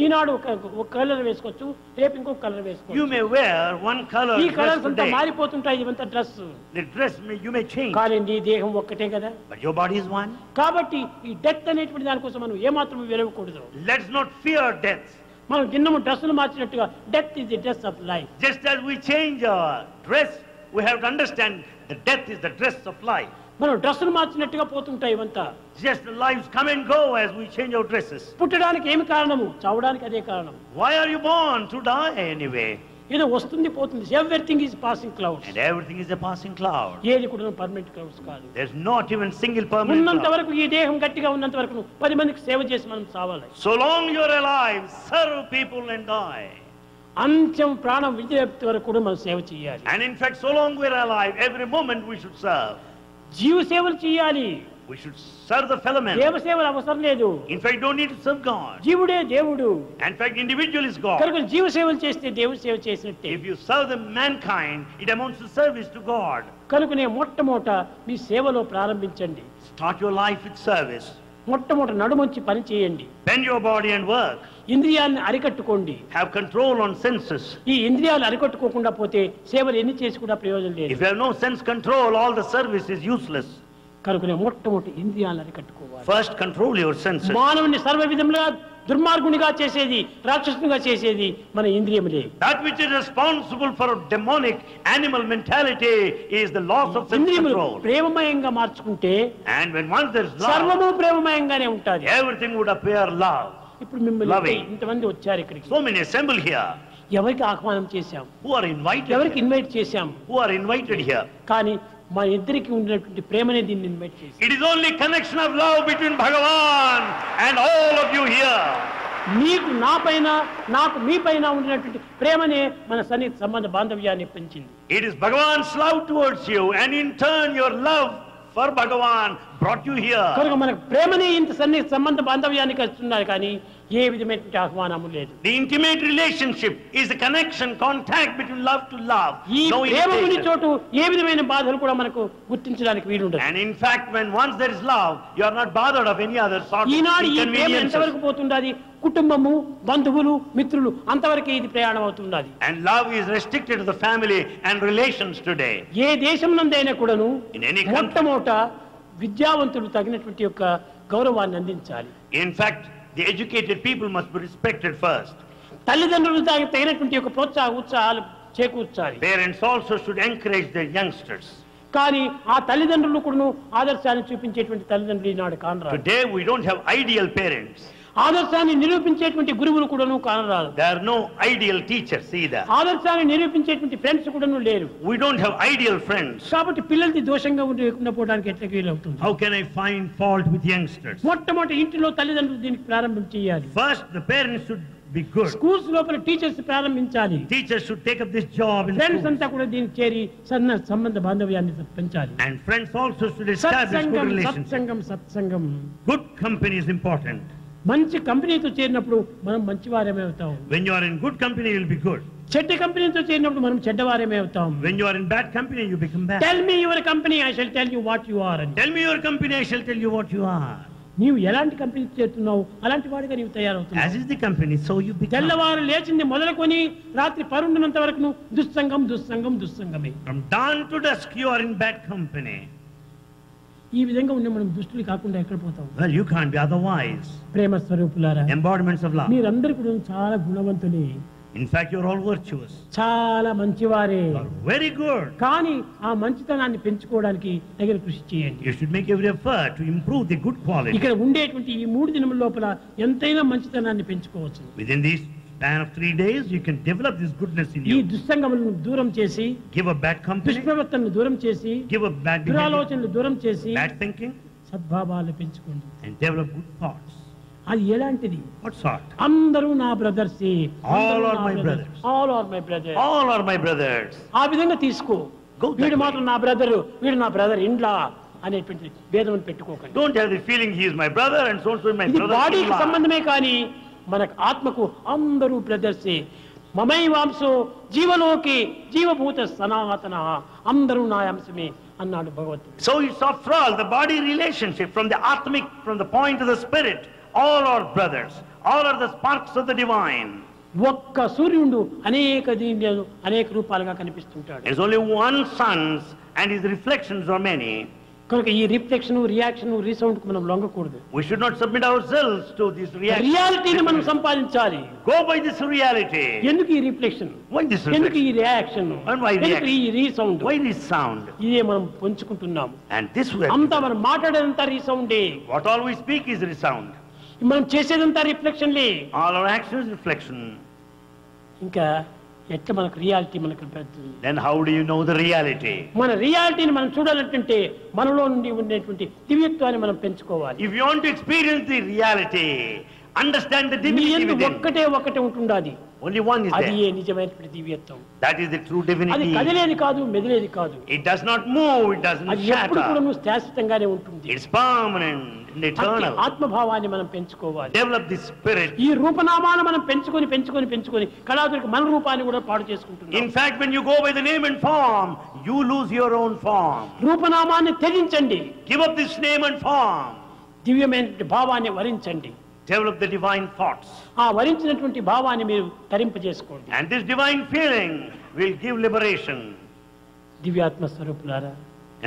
ఈనాడు ఒక కలర్ వేసుకోవచ్చు, రేపు ఇంకొక కలర్ You వేసుకోవచ్చు. may wear one color ఈ dress కలర్స్ అంతా today. మారిపోతుంటాయి ఇవంతా dress. The dress you may change. కానీ నీ దేహం ఒక్కటే కదా. But your body is one. కాబట్టి ఈ డెత్ అనేటువంటి దానికోసం మనం ఏమాత్రం వెరవకూడదు. Let's not fear death. మనం దిన్నము డ్రెస్సులు మార్చినట్టుగా death is the dress of life. Just as we change our dress, we have to understand that death is the dress of life. మనం డ్రెస్సులు మార్చినట్టుగా పోతుంటాయి ఇవంతా. Just the lives come and go as we change our dresses. పుట్టడానికి ఏమి కారణము? చావడానికి అదే కారణం. Why are you born? To die anyway. ఏదో వస్తుంది పోతుంది. Everything is passing clouds. And everything is a passing cloud. ఏది కూడా పర్మనెంట్ క్లౌడ్స్ కాదు. There's not even single permanent ఉన్నంత cloud. వరకు ఈ దేహం గట్టిగా ఉన్నంత వరకు 10 మందికి సేవ చేసి మనం చావాలి. So long you're alive, serve people and die. అంత్యం ప్రాణం విడిచేంత వరకు కూడా మనం సేవ చేయాలి. And in fact, so long we're alive, every moment we should serve. జీవ సేవలు చేయాలి. We should serve the fellow man. దేవ సేవలు అవసరం లేదు. In fact, don't need to serve God. జీవుడే దేవుడు. In fact, individual is God. కనుక జీవ సేవలు చేస్తే దేవుడి సేవ చేసినట్టే. If you serve the mankind, it amounts to service to God. కనుకనే మొట్టమొదట మీ సేవలో ప్రారంభించండి. Start your life with service. మొట్టమొదట నడుమంచి పని చేయండి. Bend your body and work. ఇంద్రియాలను అరికట్టుకోండి. Have control on senses. ఈ ఇంద్రియాలు అరికట్టుకోకుండా పోతే సేవలు ఎన్ని చేసి కూడా ప్రయోజనం లేదు. If you have no sense control, all the service is useless. కనుకనే మొట్టమొదటి ఇంద్రియాలను అరికట్టుకోవాలి. First, control your senses. మానవుని సర్వ విధములుగా దుర్మార్గునిగా చేసేది, రాక్షసునిగా చేసేది మన ఇంద్రియములే. That which is responsible for demonic animal mentality is the loss of sense ఇంద్రియములు control. ప్రేమమయంగా మార్చుకుంటే And when once there is love, సర్వము ప్రేమమయంగానే ఉంటుంది. everything would appear love. ఇప్పుడు మిమ్మల్ని Loving. ఇంతమంది వచ్చారు ఇక్కడికి. So many assemble here. ఎవరికి ఆహ్వానం చేశాం? Who are invited ఎవరికి here? ఇన్వైట్ చేశాం? Who are invited here? కానీ మన ఇద్దరికి ఉన్నటువంటి ప్రేమనే దీన్ని ఇన్వైట్ చేశాం. It is only connection of love between Bhagavan and all of you here. నీకు నా పైన నాకు మీ పైన ఉన్నటువంటి ప్రేమనే మన సన్నిహిత సంబంధ బాంధవ్యాన్ని పెంచింది. It is Bhagavan's love towards you, and in turn your love for Bhagavan brought you here. కనుక మనకు ప్రేమనే ఇంత సన్నిహిత సంబంధ బాంధవ్యానికి వస్తున్నారు కానీ ఏ విధమైనటువంటి ఆహ్వానము లేదు. The intimate relationship is the connection, contact between love to love. ఈ No ప్రేమ ఉన్న invitation. చోటు ఏ విధమైన బాధలు కూడా మనకు గుర్తించడానికి వీలుండదు. And in fact, when once there is love, you are not bothered of any other sort of ఈనాడు ఈ ప్రేమ inconveniences. ఎంతవరకు పోతుండాది? కుటుంబము, బంధువులు, మిత్రులు అంతవరకు ఇది ప్రయాణం అవుతున్నది. And love is restricted to the family and relations today. ఏ దేశం నందైనా కూడాను In any country. మొట్టమొదట విద్యావంతులు తగినటువంటి యొక్క గౌరవాన్ని అందించాలి. In fact, the educated people must be respected first. తల్లిదండ్రులు తగినటువంటి యొక్క ఉత్సాహాలు చేకూర్చాలి. Parents also should encourage their youngsters. కానీ ఆ తల్లిదండ్రులు కూడా ఆదర్శాన్ని చూపించేటువంటి తల్లిదండ్రులు ఈనాడు కానరాదు. Today we don't have ideal parents. ఆదర్శాన్ని నిరూపించేటువంటి గురువులు కూడాను కానరాదు. There are no ideal teachers either. ఆదర్శాన్ని నిరూపించేటువంటి ఫ్రెండ్స్ కూడాను లేరు. We don't have ideal friends. కాబట్టి పిల్లలది దోషంగా ఉండకుండా పోవడానికి ఎట్లా వీలవుతుంది? How can I find fault with youngsters? మొట్టమొదటి ఇంటిలో తల్లిదండ్రులు దీనికి ప్రారంభం చేయాలి. First, the parents should be good. Schools లోపల టీచర్స్ ప్రారంభించాలి. Teachers should take up this job in friends schools. అంతా కూడా దీనికి చేరి సంబంధ బాంధవ్యాన్ని పెంచాలి. And friends also should establish good సత్సంగం relationships. సత్సంగం సత్సంగం. Good company is important. మంచి కంపెనీతో చేరినప్పుడు మనం మంచివారమే అవుతాం. When you are in good company, you will be good. చెడ్డ కంపెనీతో చేరినప్పుడు మనం చెడ్డవారమే అవుతాం. When you are in bad company, you become bad. Tell me your company, I shall tell you what you are అని. Tell me your company, I shall tell you what you are. నీవు ఎలాంటి కంపెనీకి చేరుతున్నావు అలాంటి వాడిగా నీవు తయారవుతున్నావు. As is the company, so you become. తెల్లవారు లేచింది మొదలుకొని రాత్రి పరుండునంత వరకు దుస్సంగం దుస్సంగం దుస్సంగమే. From dawn to dusk, you are in bad company. ఈ విధంగా ఉండే మనం దుష్టులు కాకుండా ఎక్కడ పోతాం? Well, you can't be otherwise. ప్రేమ స్వరూపులారా, Embodiments of love. మీరందరూ కూడా చాలా గుణవంతులే, In fact, you're all virtuous. చాలా మంచివారే. You're very good. కానీ ఆ మంచితనాన్ని పెంచుకోవడానికి తగిన కృషి చేయండి. You should make every effort to improve the good quality. ఇక్కడ ఉండేటువంటి ఈ 3 దినముల లోపల ఎంతైనా మంచితనాన్ని పెంచుకోవచ్చు. Within these span of 3 days, you can develop this goodness in ఈ you. దుస్సంగములను దూరం చేసి, Give up bad company, దుష్ప్రవర్తనను దూరం చేసి, give up bad behavior, దురాలోచనలు దూరం చేసి bad thinking, సద్భావాలు పెంచుకోండి. and develop good thoughts. అది ఎలాంటిది? What sort? అందరూ నా brothers, All are my brothers. All are my brother. All are my brothers. ఆ విధంగా తీసుకో. Go that వీడు way. మాత్రం నా బ్రదరు, వీడు నా బ్రదర్ ఇండ్లా అనేటువంటి భేదం పెట్టుకోకండి. Don't have the feeling he is my brother and so is my ఇది brother. బాడీకి సంబంధమే కానీ మనకు ఆత్మకు అందరూ బ్రదర్సే. మమైవాంసో జీవలోకి జీవభూత సనాతన, అందరూ నా అంశమే అన్నాడు భగవంతుడు. So it's after all the body relationship from the atmic, from the point of the spirit. All are brothers. All are the sparks of the divine. ఒక్క సూర్యుడు అనేక దీనిలో అనేక రూపాలుగా కనిపిస్తుంటాడు. There's only one sun and his reflections are many. కనుక ఈ reflection, reaction, resound కు మనం లొంగకూడదు. We should not submit ourselves to this reaction. రియాలిటీని మనం సంపాదించాలి. Go by this reality. ఎందుకు ఈ రిఫ్లెక్షన్? Why this ఎందుకు ఈ reflection? రియాక్షన్? And why ఎందుకు ఈ రీసౌండ్? Why this sound? ఇదే మనం పంచుకుంటున్నాము. And this way, అంతా మనం మాట్లాడేదంతా రీసౌండే, what all we speak is resound. మనం చేసేదంతా రిఫ్లెక్షన్లే. All our actions reflection. ఇంకా ఎట్లా మనకు రియాలిటీ మనకు పెడుతుంది? Then how do you know the reality? మన రియాలిటీని మనం చూడాలంటే మనలో నుండి ఉండేటువంటి దివ్యత్వాన్ని మనం పెంచుకోవాలి. If you want to experience the reality, understand the నీ divinity యందు within. ఒక్కటే ఉంటుండాది. Only one is అది there. నిజమైనటువంటి దివ్యత్వం. That is the true అది divinity. కదిలేది కాదు, మెదిలేది కాదు. It does not move, it doesn't అది ఎప్పుడు కూడా shatter. శాశ్వతంగానే ఉంటుంది. It's permanent and అట్టి eternal. ఆత్మభావాన్ని మనం పెంచుకోవాలి. Develop this spirit. ఈ రూపనామాన్ని మనం పెంచుకొని కళాదురికి మన రూపాన్ని కూడా పాడు చేసుకుంటున్నాం. In fact, when you go by the name and form, you lose your own form. రూపనామాన్ని త్యజించండి, Give up this name and form. దివ్యమైన భావాన్ని వరించండి. Develop the divine thoughts. ఆ వరించినటువంటి భావాన్ని మీరు తరింపజేసుకోండి. And this divine feeling will give liberation. దివ్యాత్మ స్వరూపులారా,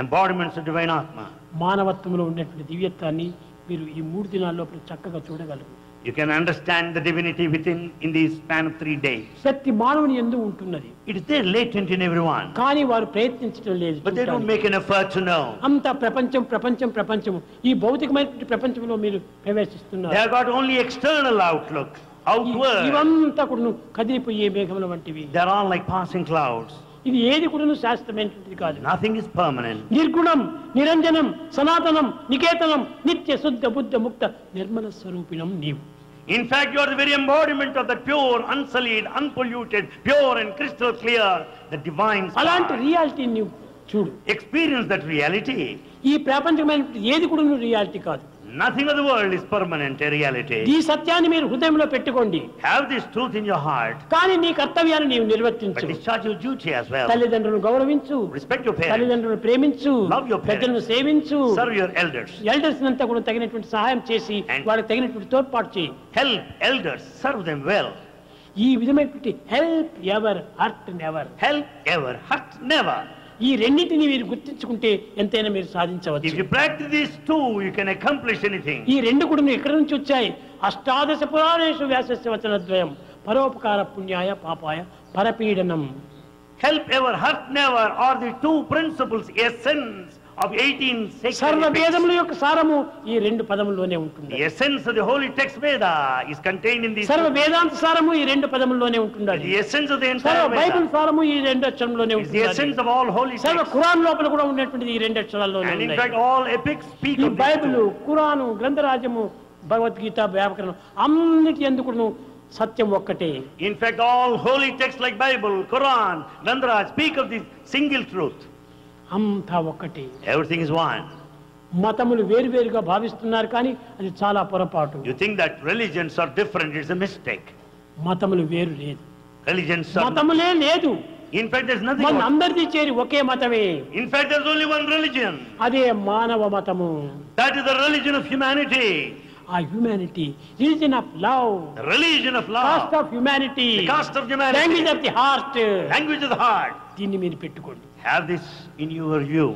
Embodiments of divine Atma. మానవత్వంలో ఉన్నటువంటి దివ్యత్వాన్ని మీరు ఈ 3 దినాల్లో చక్కగా చూడగలరు. You can understand the divinity within in the span of 3 days. ప్రతి మానవుని యందు ఉంటున్నది, It is there latent in everyone. కానీ వారు ప్రయత్నించడం లేదు. But they don't make an effort to know. అంతా ప్రపంచం ఈ భౌతికమైనటువంటి ప్రపంచంలో మీరు ప్రవేశిస్తున్నారు. They have got only external outlook, outward. ఇవంతా కూడా కదిలిపోయే మేఘముల వంటివి. They are all like passing clouds. ఇది ఏది కూడా శాశ్వతమైనటువంటిది కాదు. Nothing is permanent. నిర్గుణం, నిరంజనం, సనాతనం, నికేతనం, నిత్య శుద్ధ బుద్ధ ముక్త నిర్మల స్వరూపిణం నీవు. In fact, you are the very embodiment of that pure, unsullied, unpolluted, pure and crystal clear, the divine అలాంటి spark. రియాలిటీ నీవు చూడు. Experience that reality. ఈ ప్రాపంచమైన ఏది కూడా రియాలిటీ కాదు. Nothing of the world is permanent, a reality. ఈ సత్యాన్ని మీరు హృదయంలో పెట్టుకోండి. Have this truth in your heart, కానీ నీ కర్తవ్యాన్ని నీవు but నిర్వర్తించు. discharge your duty as well. తల్లిదండ్రులను గౌరవించు, Respect your parents. తల్లిదండ్రులను ప్రేమించు, Love your parents. పెద్దలను సేవించు, Serve your elders. ఎల్డర్స్ అంతా కూడా తగినటువంటి సహాయం చేసి And- వాళ్ళకి తగినటువంటి తోడ్పాటు చేయి. Help elders. Serve them well. ఈ విధమైనటువంటి help ever hurt never, Help ever, hurt never. ఈ రెండింటిని మీరు గుర్తించుకుంటే ఎంతైనా మీరు సాధించవచ్చు. If you practice these two, you can accomplish anything. ఈ రెండు కూడా ఎక్కడి నుంచి వచ్చాయి? అష్టాదశ పురాణేషు వ్యాసస్య వచనద్వయం పరోపకార పుణ్యాయ పాపాయ పరపీడనం. Help ever, hurt never are the two principles, essence of 18 సర్వ sacred epics. వేదముల యొక్క సారము ఈ రెండు పదముల్లోనే ఉంటుంది. The essence of the holy text Veda is contained in these సర్వ two. వేదాంత సారము ఈ రెండు పదముల్లోనే ఉంటుంది. The essence of the సర్వ entire బైబిల్ Veda సారము ఈ రెండు అక్షరంలోనే is the ఉంటుంది. essence of all holy సర్వ texts. ఖురాన్ లోపల కూడా ఉన్నటువంటిది ఈ రెండు అక్షరాల్లోనే And in ఉన్నాయి. fact, all epics speak ఈ of these Bible, two. Quran, గ్రంథరాజ్యము, భగవద్గీత, వ్యాకరణం అన్నిటి ఎందుకు సత్యం ఒక్కటే. In fact, all holy texts like Bible, Quran, Granth speak of this single truth. అంతా ఒక్కటే. Everything is one. మతములు వేరువేరుగా భావిస్తున్నారు కానీ అది చాలా పొరపాటు. You think that religions are different, it's a mistake. మతములు వేరు లేదు, Religions are... మతములే లేదు. In fact, there's nothing... మన అందరిది చేరి ఒకే మతమే. In fact, there's only one religion. అదే మానవ మతము. That is the religion of humanity. ఆ humanity, religion of love, The religion of cost love. Of humanity, The caste of humanity. Language of the heart. Language of the heart. దీన్ని మీరు పెట్టుకోండి. Have this in your view.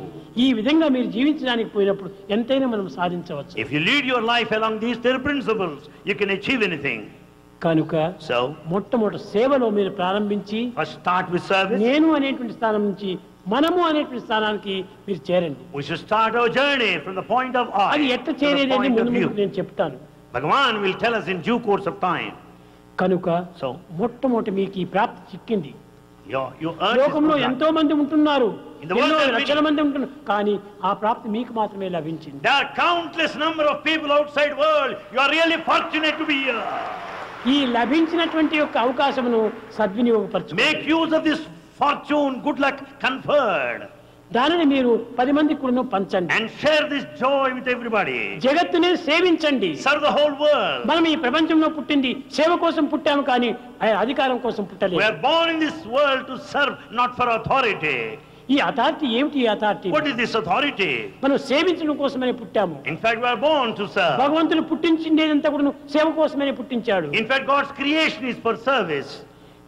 ఈ విధంగా మీరు జీవించడానికి పోయినప్పుడు ఎంతైనా మనం సాధించవచ్చు. If you lead your life along these 3 principles, you can achieve anything. కనుక So, మొట్టమొదటి సేవలో మీరు ప్రారంభించి first start with service. నేను అనేటువంటి స్థానం నుంచి మనము అనేటువంటి స్థానానికి మీరు చేరండి. We should start our journey from the point of I అది to ఎట్లా the చేరేది అని point of ముందు you. నేను చెప్తాను. Bhagavan will tell us in due course of time. కనుక So, మొట్టమొదటి మీకు ఈ ప్రాప్తి చిక్కింది. you earned this లోకంలో good ఎంతో luck. మంది ఉంటున్నారు, In the world ఎన్నో there are లక్షల many. మంది ఉంటున్నారు, కానీ ఆ ప్రాప్తి మీకు మాత్రమే లభించింది. There are countless number of people outside world. You are really fortunate to be here. ఈ లభించినటువంటి యొక్క అవకాశమును సద్వినియోగపరచుకోండి. Make use of this fortune, good luck conferred, దానిని మీరు 10 మందికి కూడా పంచండి. and share this joy with everybody. జగత్తునే సేవించండి. Serve the whole world. మనం ఈ ప్రపంచంలో పుట్టింది సేవ కోసం పుట్టాము, కానీ అధికారం కోసం We పుట్టలేదు. are born in this world to serve, not for authority. ఈ అథారిటీ ఏమిటి? ఈ authority What is this authority? మనం సేవించడం కోసమనే పుట్టాము. In fact, we are born to serve. భగవంతుడు పుట్టించిందేదంతా కూడా సేవ కోసమనే పుట్టించాడు. In fact, God's creation is for service.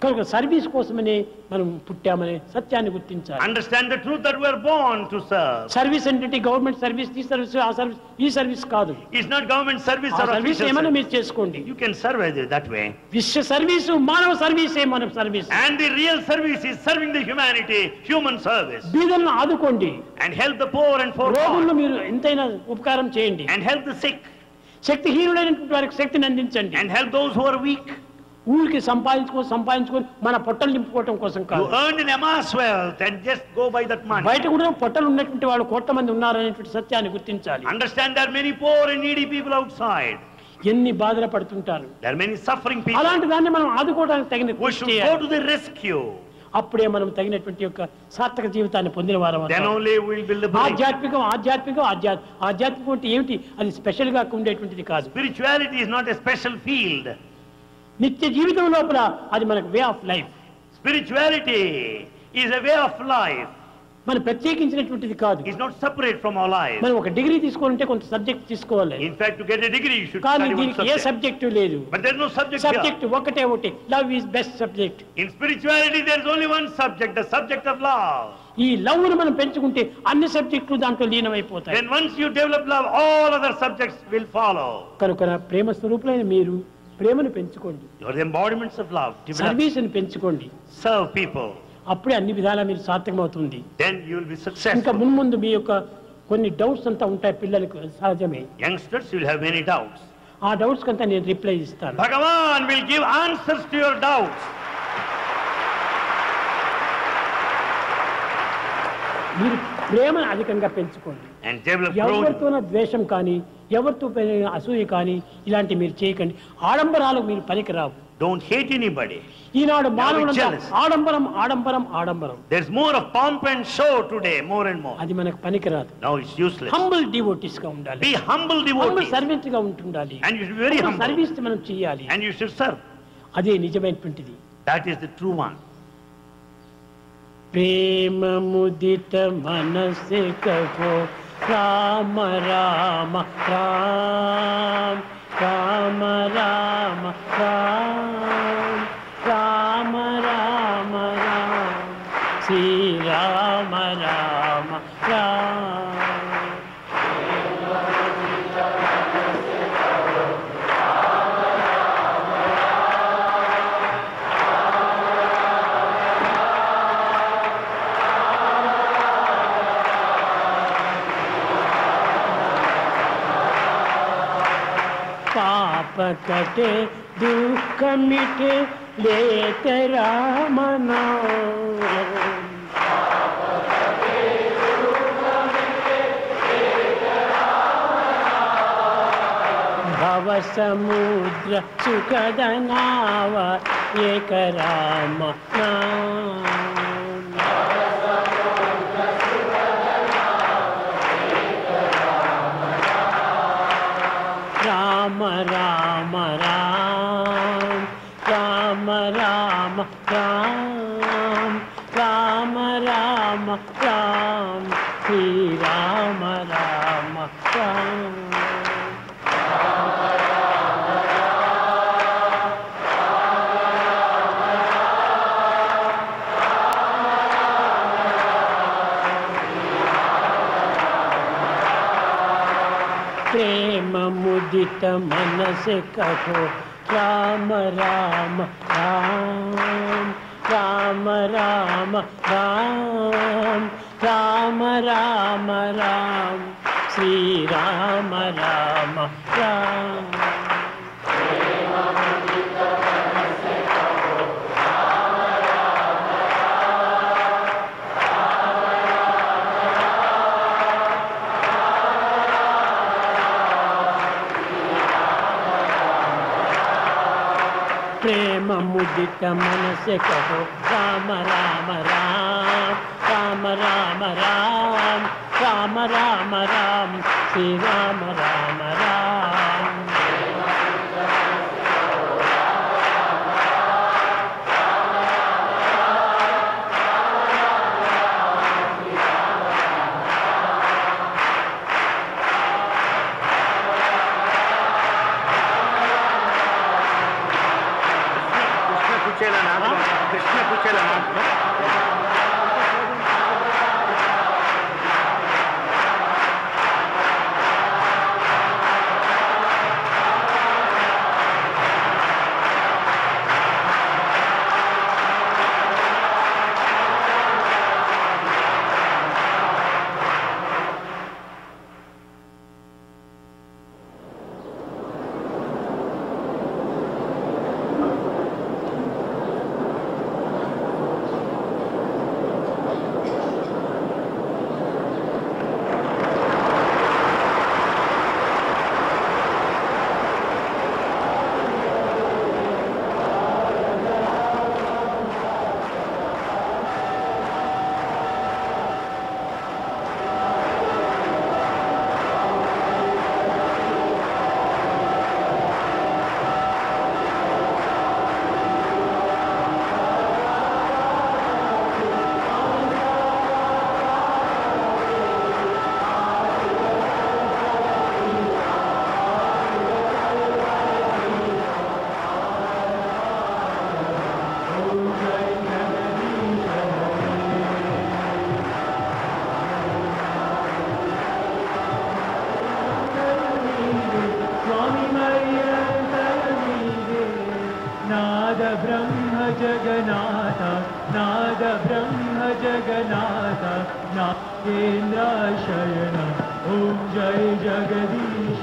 కనుక సర్వీస్ కోసమనే మనం పుట్టామనే సత్యాన్ని గుర్తించాలి. Understand the truth that we are born to serve. Service అంటే గవర్నమెంట్ సర్వీస్, ఈ సర్వీస్, ఆ సర్వీస్, ఈ సర్వీస్ కాదు. It's not government service or service official ఏమైనా service. మీరు చేసుకోండి. You can serve it that way. విశ్వ సర్వీసు, మానవ సర్వీసే మన service. And the real service is serving the humanity, human service. బీదలను ఆదుకోండి, And help the poor and రోగులను forlorn. మీరు ఎంతైనా ఉపకారం చేయండి. And help the sick. శక్తిహీనులైనటువంటి వారికి శక్తిని అందించండి. And help those who are weak. ఊరికి సంపాదించుకొని మన పొట్టలు నింపుకోవటం కోసం You కాదు. earn and amass wealth and just go by that money. బయట కూడా పొట్టలు ఉన్నటువంటి వాళ్ళు కోట్ల మంది ఉన్నారనేటువంటి సత్యాన్ని గుర్తించాలి. Understand there are many poor and needy people outside. ఎన్ని బాధలు పడుతుంటారు. There are many suffering people. అలాంటి దాన్ని మనం ఆదుకోవడానికి తగిన We కృషి should go చేయాలి. to the rescue. అప్పుడే మనం తగినటువంటి యొక్క సార్థక జీవితాన్ని పొందిన వారం Then అవుతాం. only we will build the bridge. ఆధ్యాత్మికం ఆధ్యాత్మికం అంటే ఏమిటి? అది స్పెషల్ గా ఉండేటువంటిది కాదు. Spirituality is not a special field. నిత్య జీవితం లోపల అది మనకు way of life. Spirituality is a way of life. మనం ప్రత్యేకించినటువంటిది కాదు. It's not separate from our life. మనం ఒక డిగ్రీ తీసుకోవాలంటే కొంత సబ్జెక్ట్ తీసుకోవాలి. In fact, to get a degree, you should కానీ study one దీనికి ఏ subject. సబ్జెక్టు లేదు. But there's no subject here. Subject ఒకటే. Love is best subject. In spirituality, there's only one subject, the subject of love. ఈ love ను మనం పెంచుకుంటే అన్ని సబ్జెక్టులు దాంట్లో లీనమైపోతాయి. Then once you develop love, all other subjects will follow. కనుక ప్రేమ స్వరూపులైన మీరు ప్రేమను పెంచుకోండి. You are the embodiments of love. Develop. సర్వీస్ని పెంచుకోండి. Serve people. అప్పుడే అన్ని విధాలా మీరు సార్థకమవుతుంది. Then you will be ఇంకా successful. మున్ముందు మీ యొక్క కొన్ని డౌట్స్ అంతా ఉంటాయి పిల్లలకు, సహజమే. Youngsters, you will have many doubts. ఆ డౌట్స్ కంతా నేను రిప్లై ఇస్తాను. Bhagavan will give answers to your doubts. మీరు ప్రేమను అధికంగా పెంచుకోండి. And develop growth. ఎవరితోనో ద్వేషం కానీ, ఎవరితో అసూయ కానీ ఇలాంటి మీరు చేయకండి. ఆడంబరాలకు మీరు పనికిరావు. Don't hate anybody. ఈనాడు మానవులంతా jealous. ఆడంబరం. There's more of pomp and show today, more and more. అది మనకు పనికిరాదు. Now it's useless. Humble devotees గా ఉండాలి. Be humble humble devotees. Servant గా ఉంటుండాలి. And you should be very humble. Service మనం చేయాలి. And you should serve. అదే నిజమైనటువంటిది. That is the true one. ప్రేమ ముదిత మనసే కహో రామ రామ రామ రామ రామ రామ రామ రామ రామ శ్రీ రామ రామ రామ. पाप कटे दुख मिटे लेते राम नाम. भव समुद्र सुखद नाव एक राम नाम. राम राम राम राम राम राम राम राम राम श्री राम राम राम. प्रेम मुदित मन से कहो राम राम राम राम राम राम राम राम राम श्री राम राम राम. प्रेम मुदित मन से कहो राम राम राम राम राम राम राम राम राम श्री राम राम राम। कृष्ण कुचेल जगन्नाथ नाद ब्रह्म जगन्नाथ नागेन्द्र शयन ओम जय Jagdish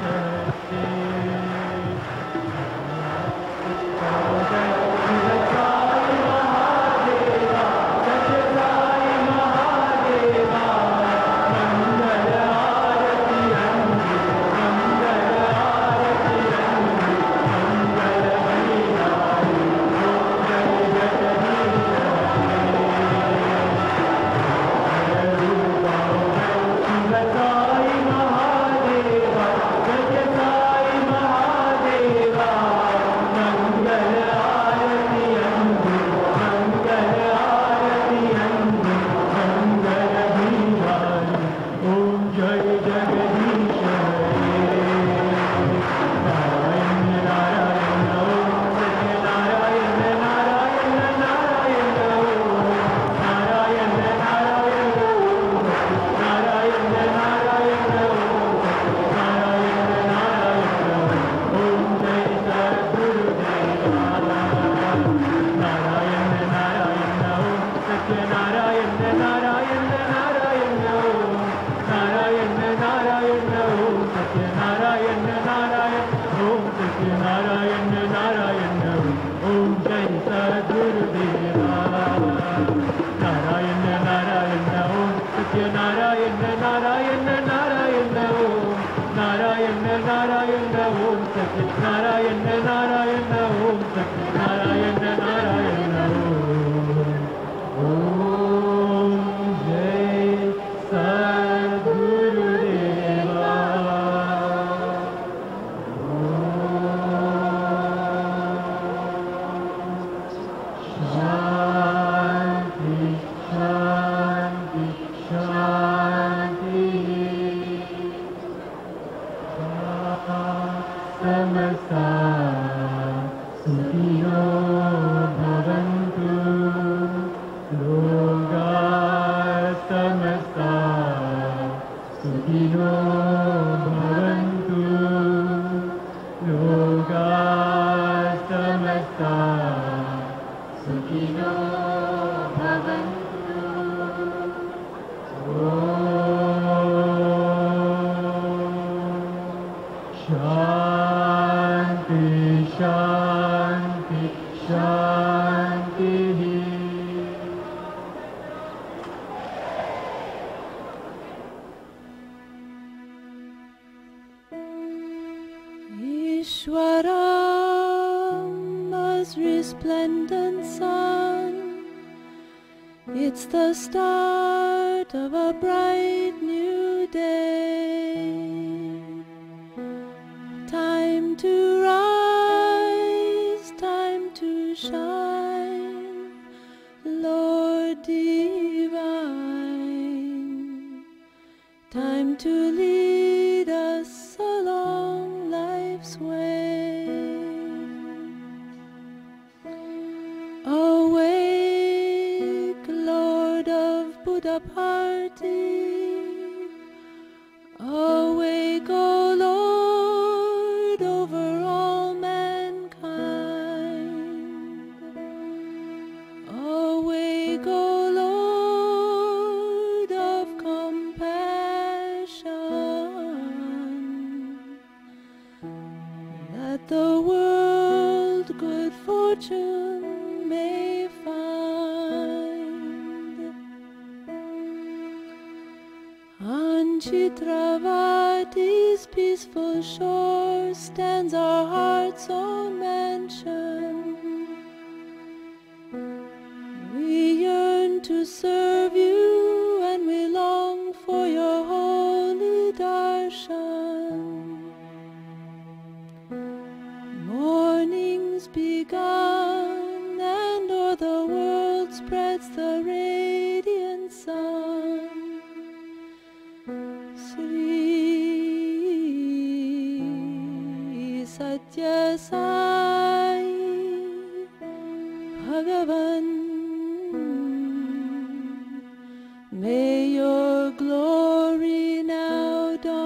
Ishwaram has risen. resplendent sun. It's the start of a bright new day. Time to rise, time to shine, Lord divine. Time to lead us along life's way. Awake, Lord of Buddha party. Awake, O Lord, over all mankind. Awake, O Lord of compassion, that the world good fortune may find. On Chitravati's peaceful shore stands our heart's own mansion. We yearn to serve you and we long for your holy darshan. Morning's begun and o'er the world spreads the radiant sun. Sri Satya Sai Bhagavan, may your glory now dawn.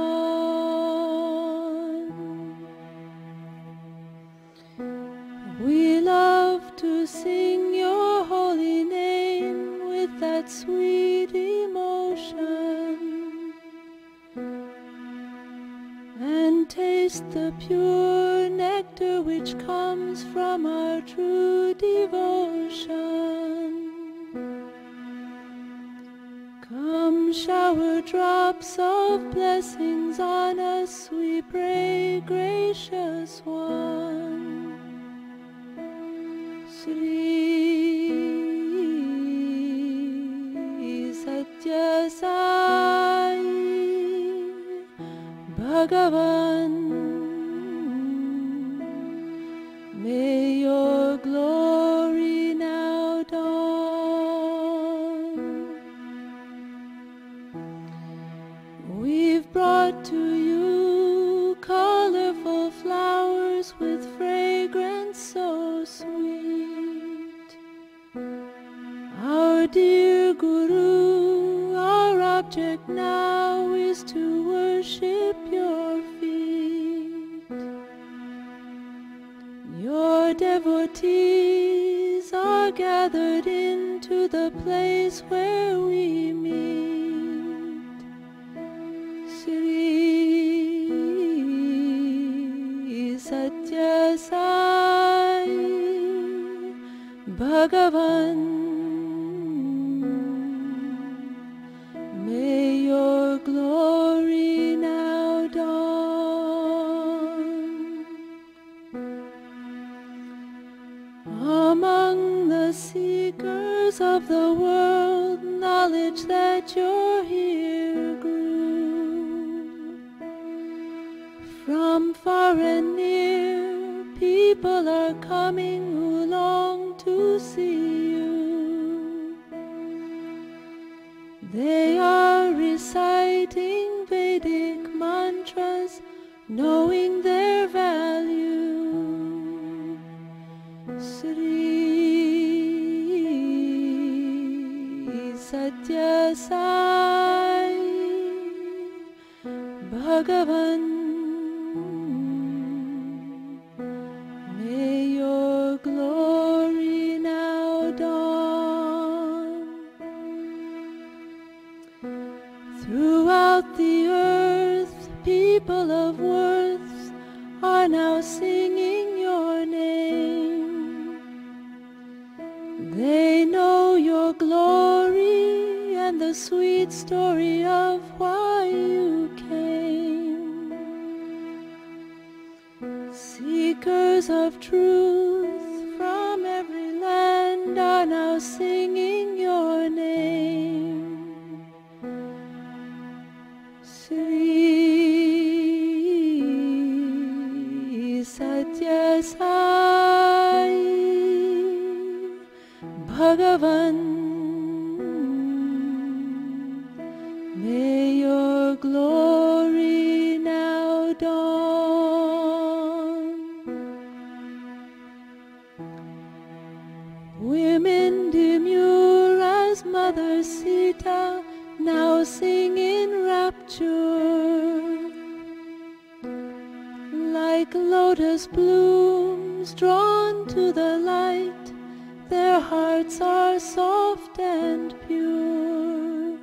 We love to sing your holy name with that sweet emotion, and taste the pure nectar which comes from our true devotion. Come shower drops of blessings on us, we pray, gracious one. Sri Satya Sai Bhagavan, may your glory now dawn. We've brought to you colorful flowers with fragrance so sweet. Our dear Guru, our object now is to worship your feet. Your devotees are gathered into the place where we meet. Sri Satya Sai Bhagavan, may your glory now dawn. Among the seekers of the world, knowledge that you're here grew. From far and near, people are coming who long to see you. They are reciting Vedic mantras, knowing their value. Sri Satya Sai Bhagavan, may your glory now dawn. Throughout the earth, people of worth are now singing your name. They know your glory and the sweet story of why you came. Seekers of truth from every Satya Sai Bhagavan, may your glory now dawn. Women demure as Mother Sita now sing in rapture. Like lotus blooms drawn to the light, their hearts are soft and pure.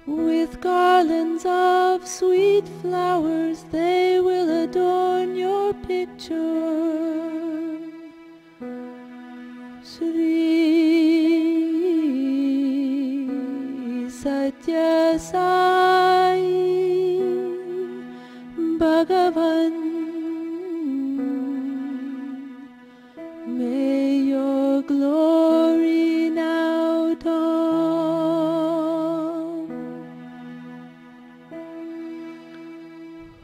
With garlands of sweet flowers they will adorn your picture. Sri Satya Sai Bhagavan, may your glory now dawn.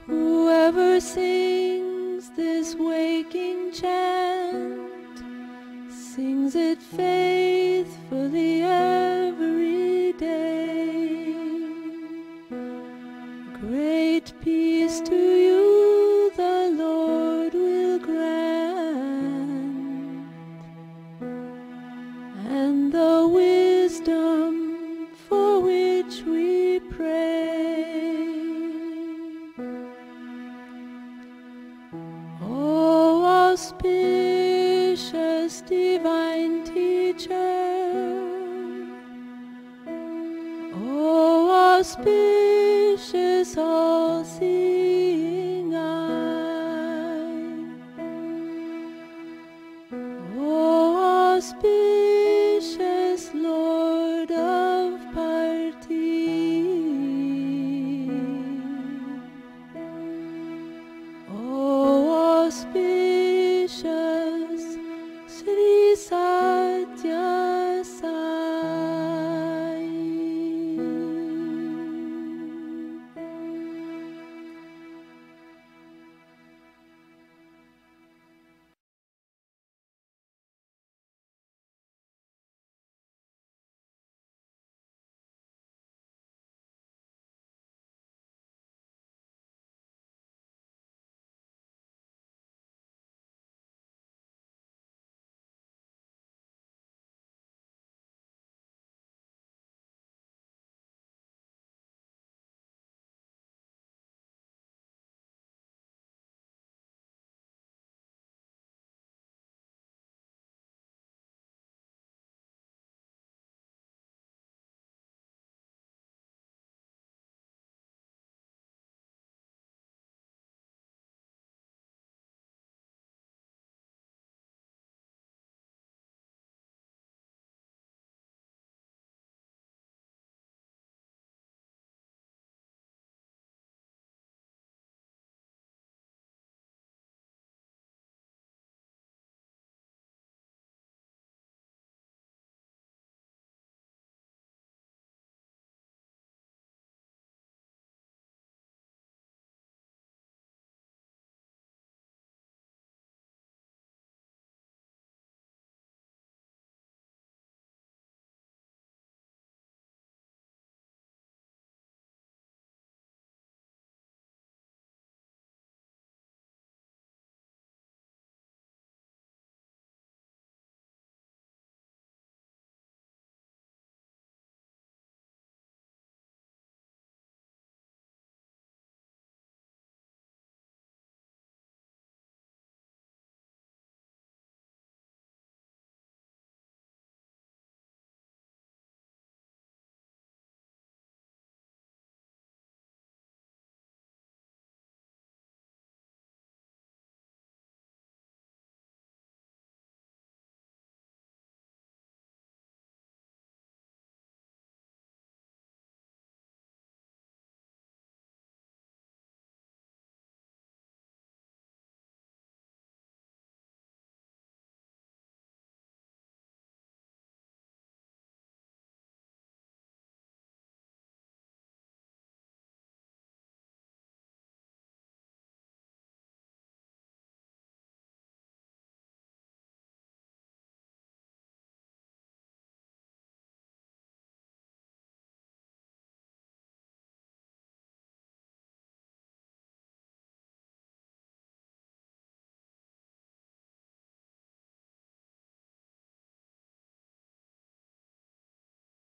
Whoever sings this waking chant sings it faithfully every day. Great peace to you the Lord will grant, and the wisdom for which we pray. O auspicious divine teacher, O auspicious all-seeing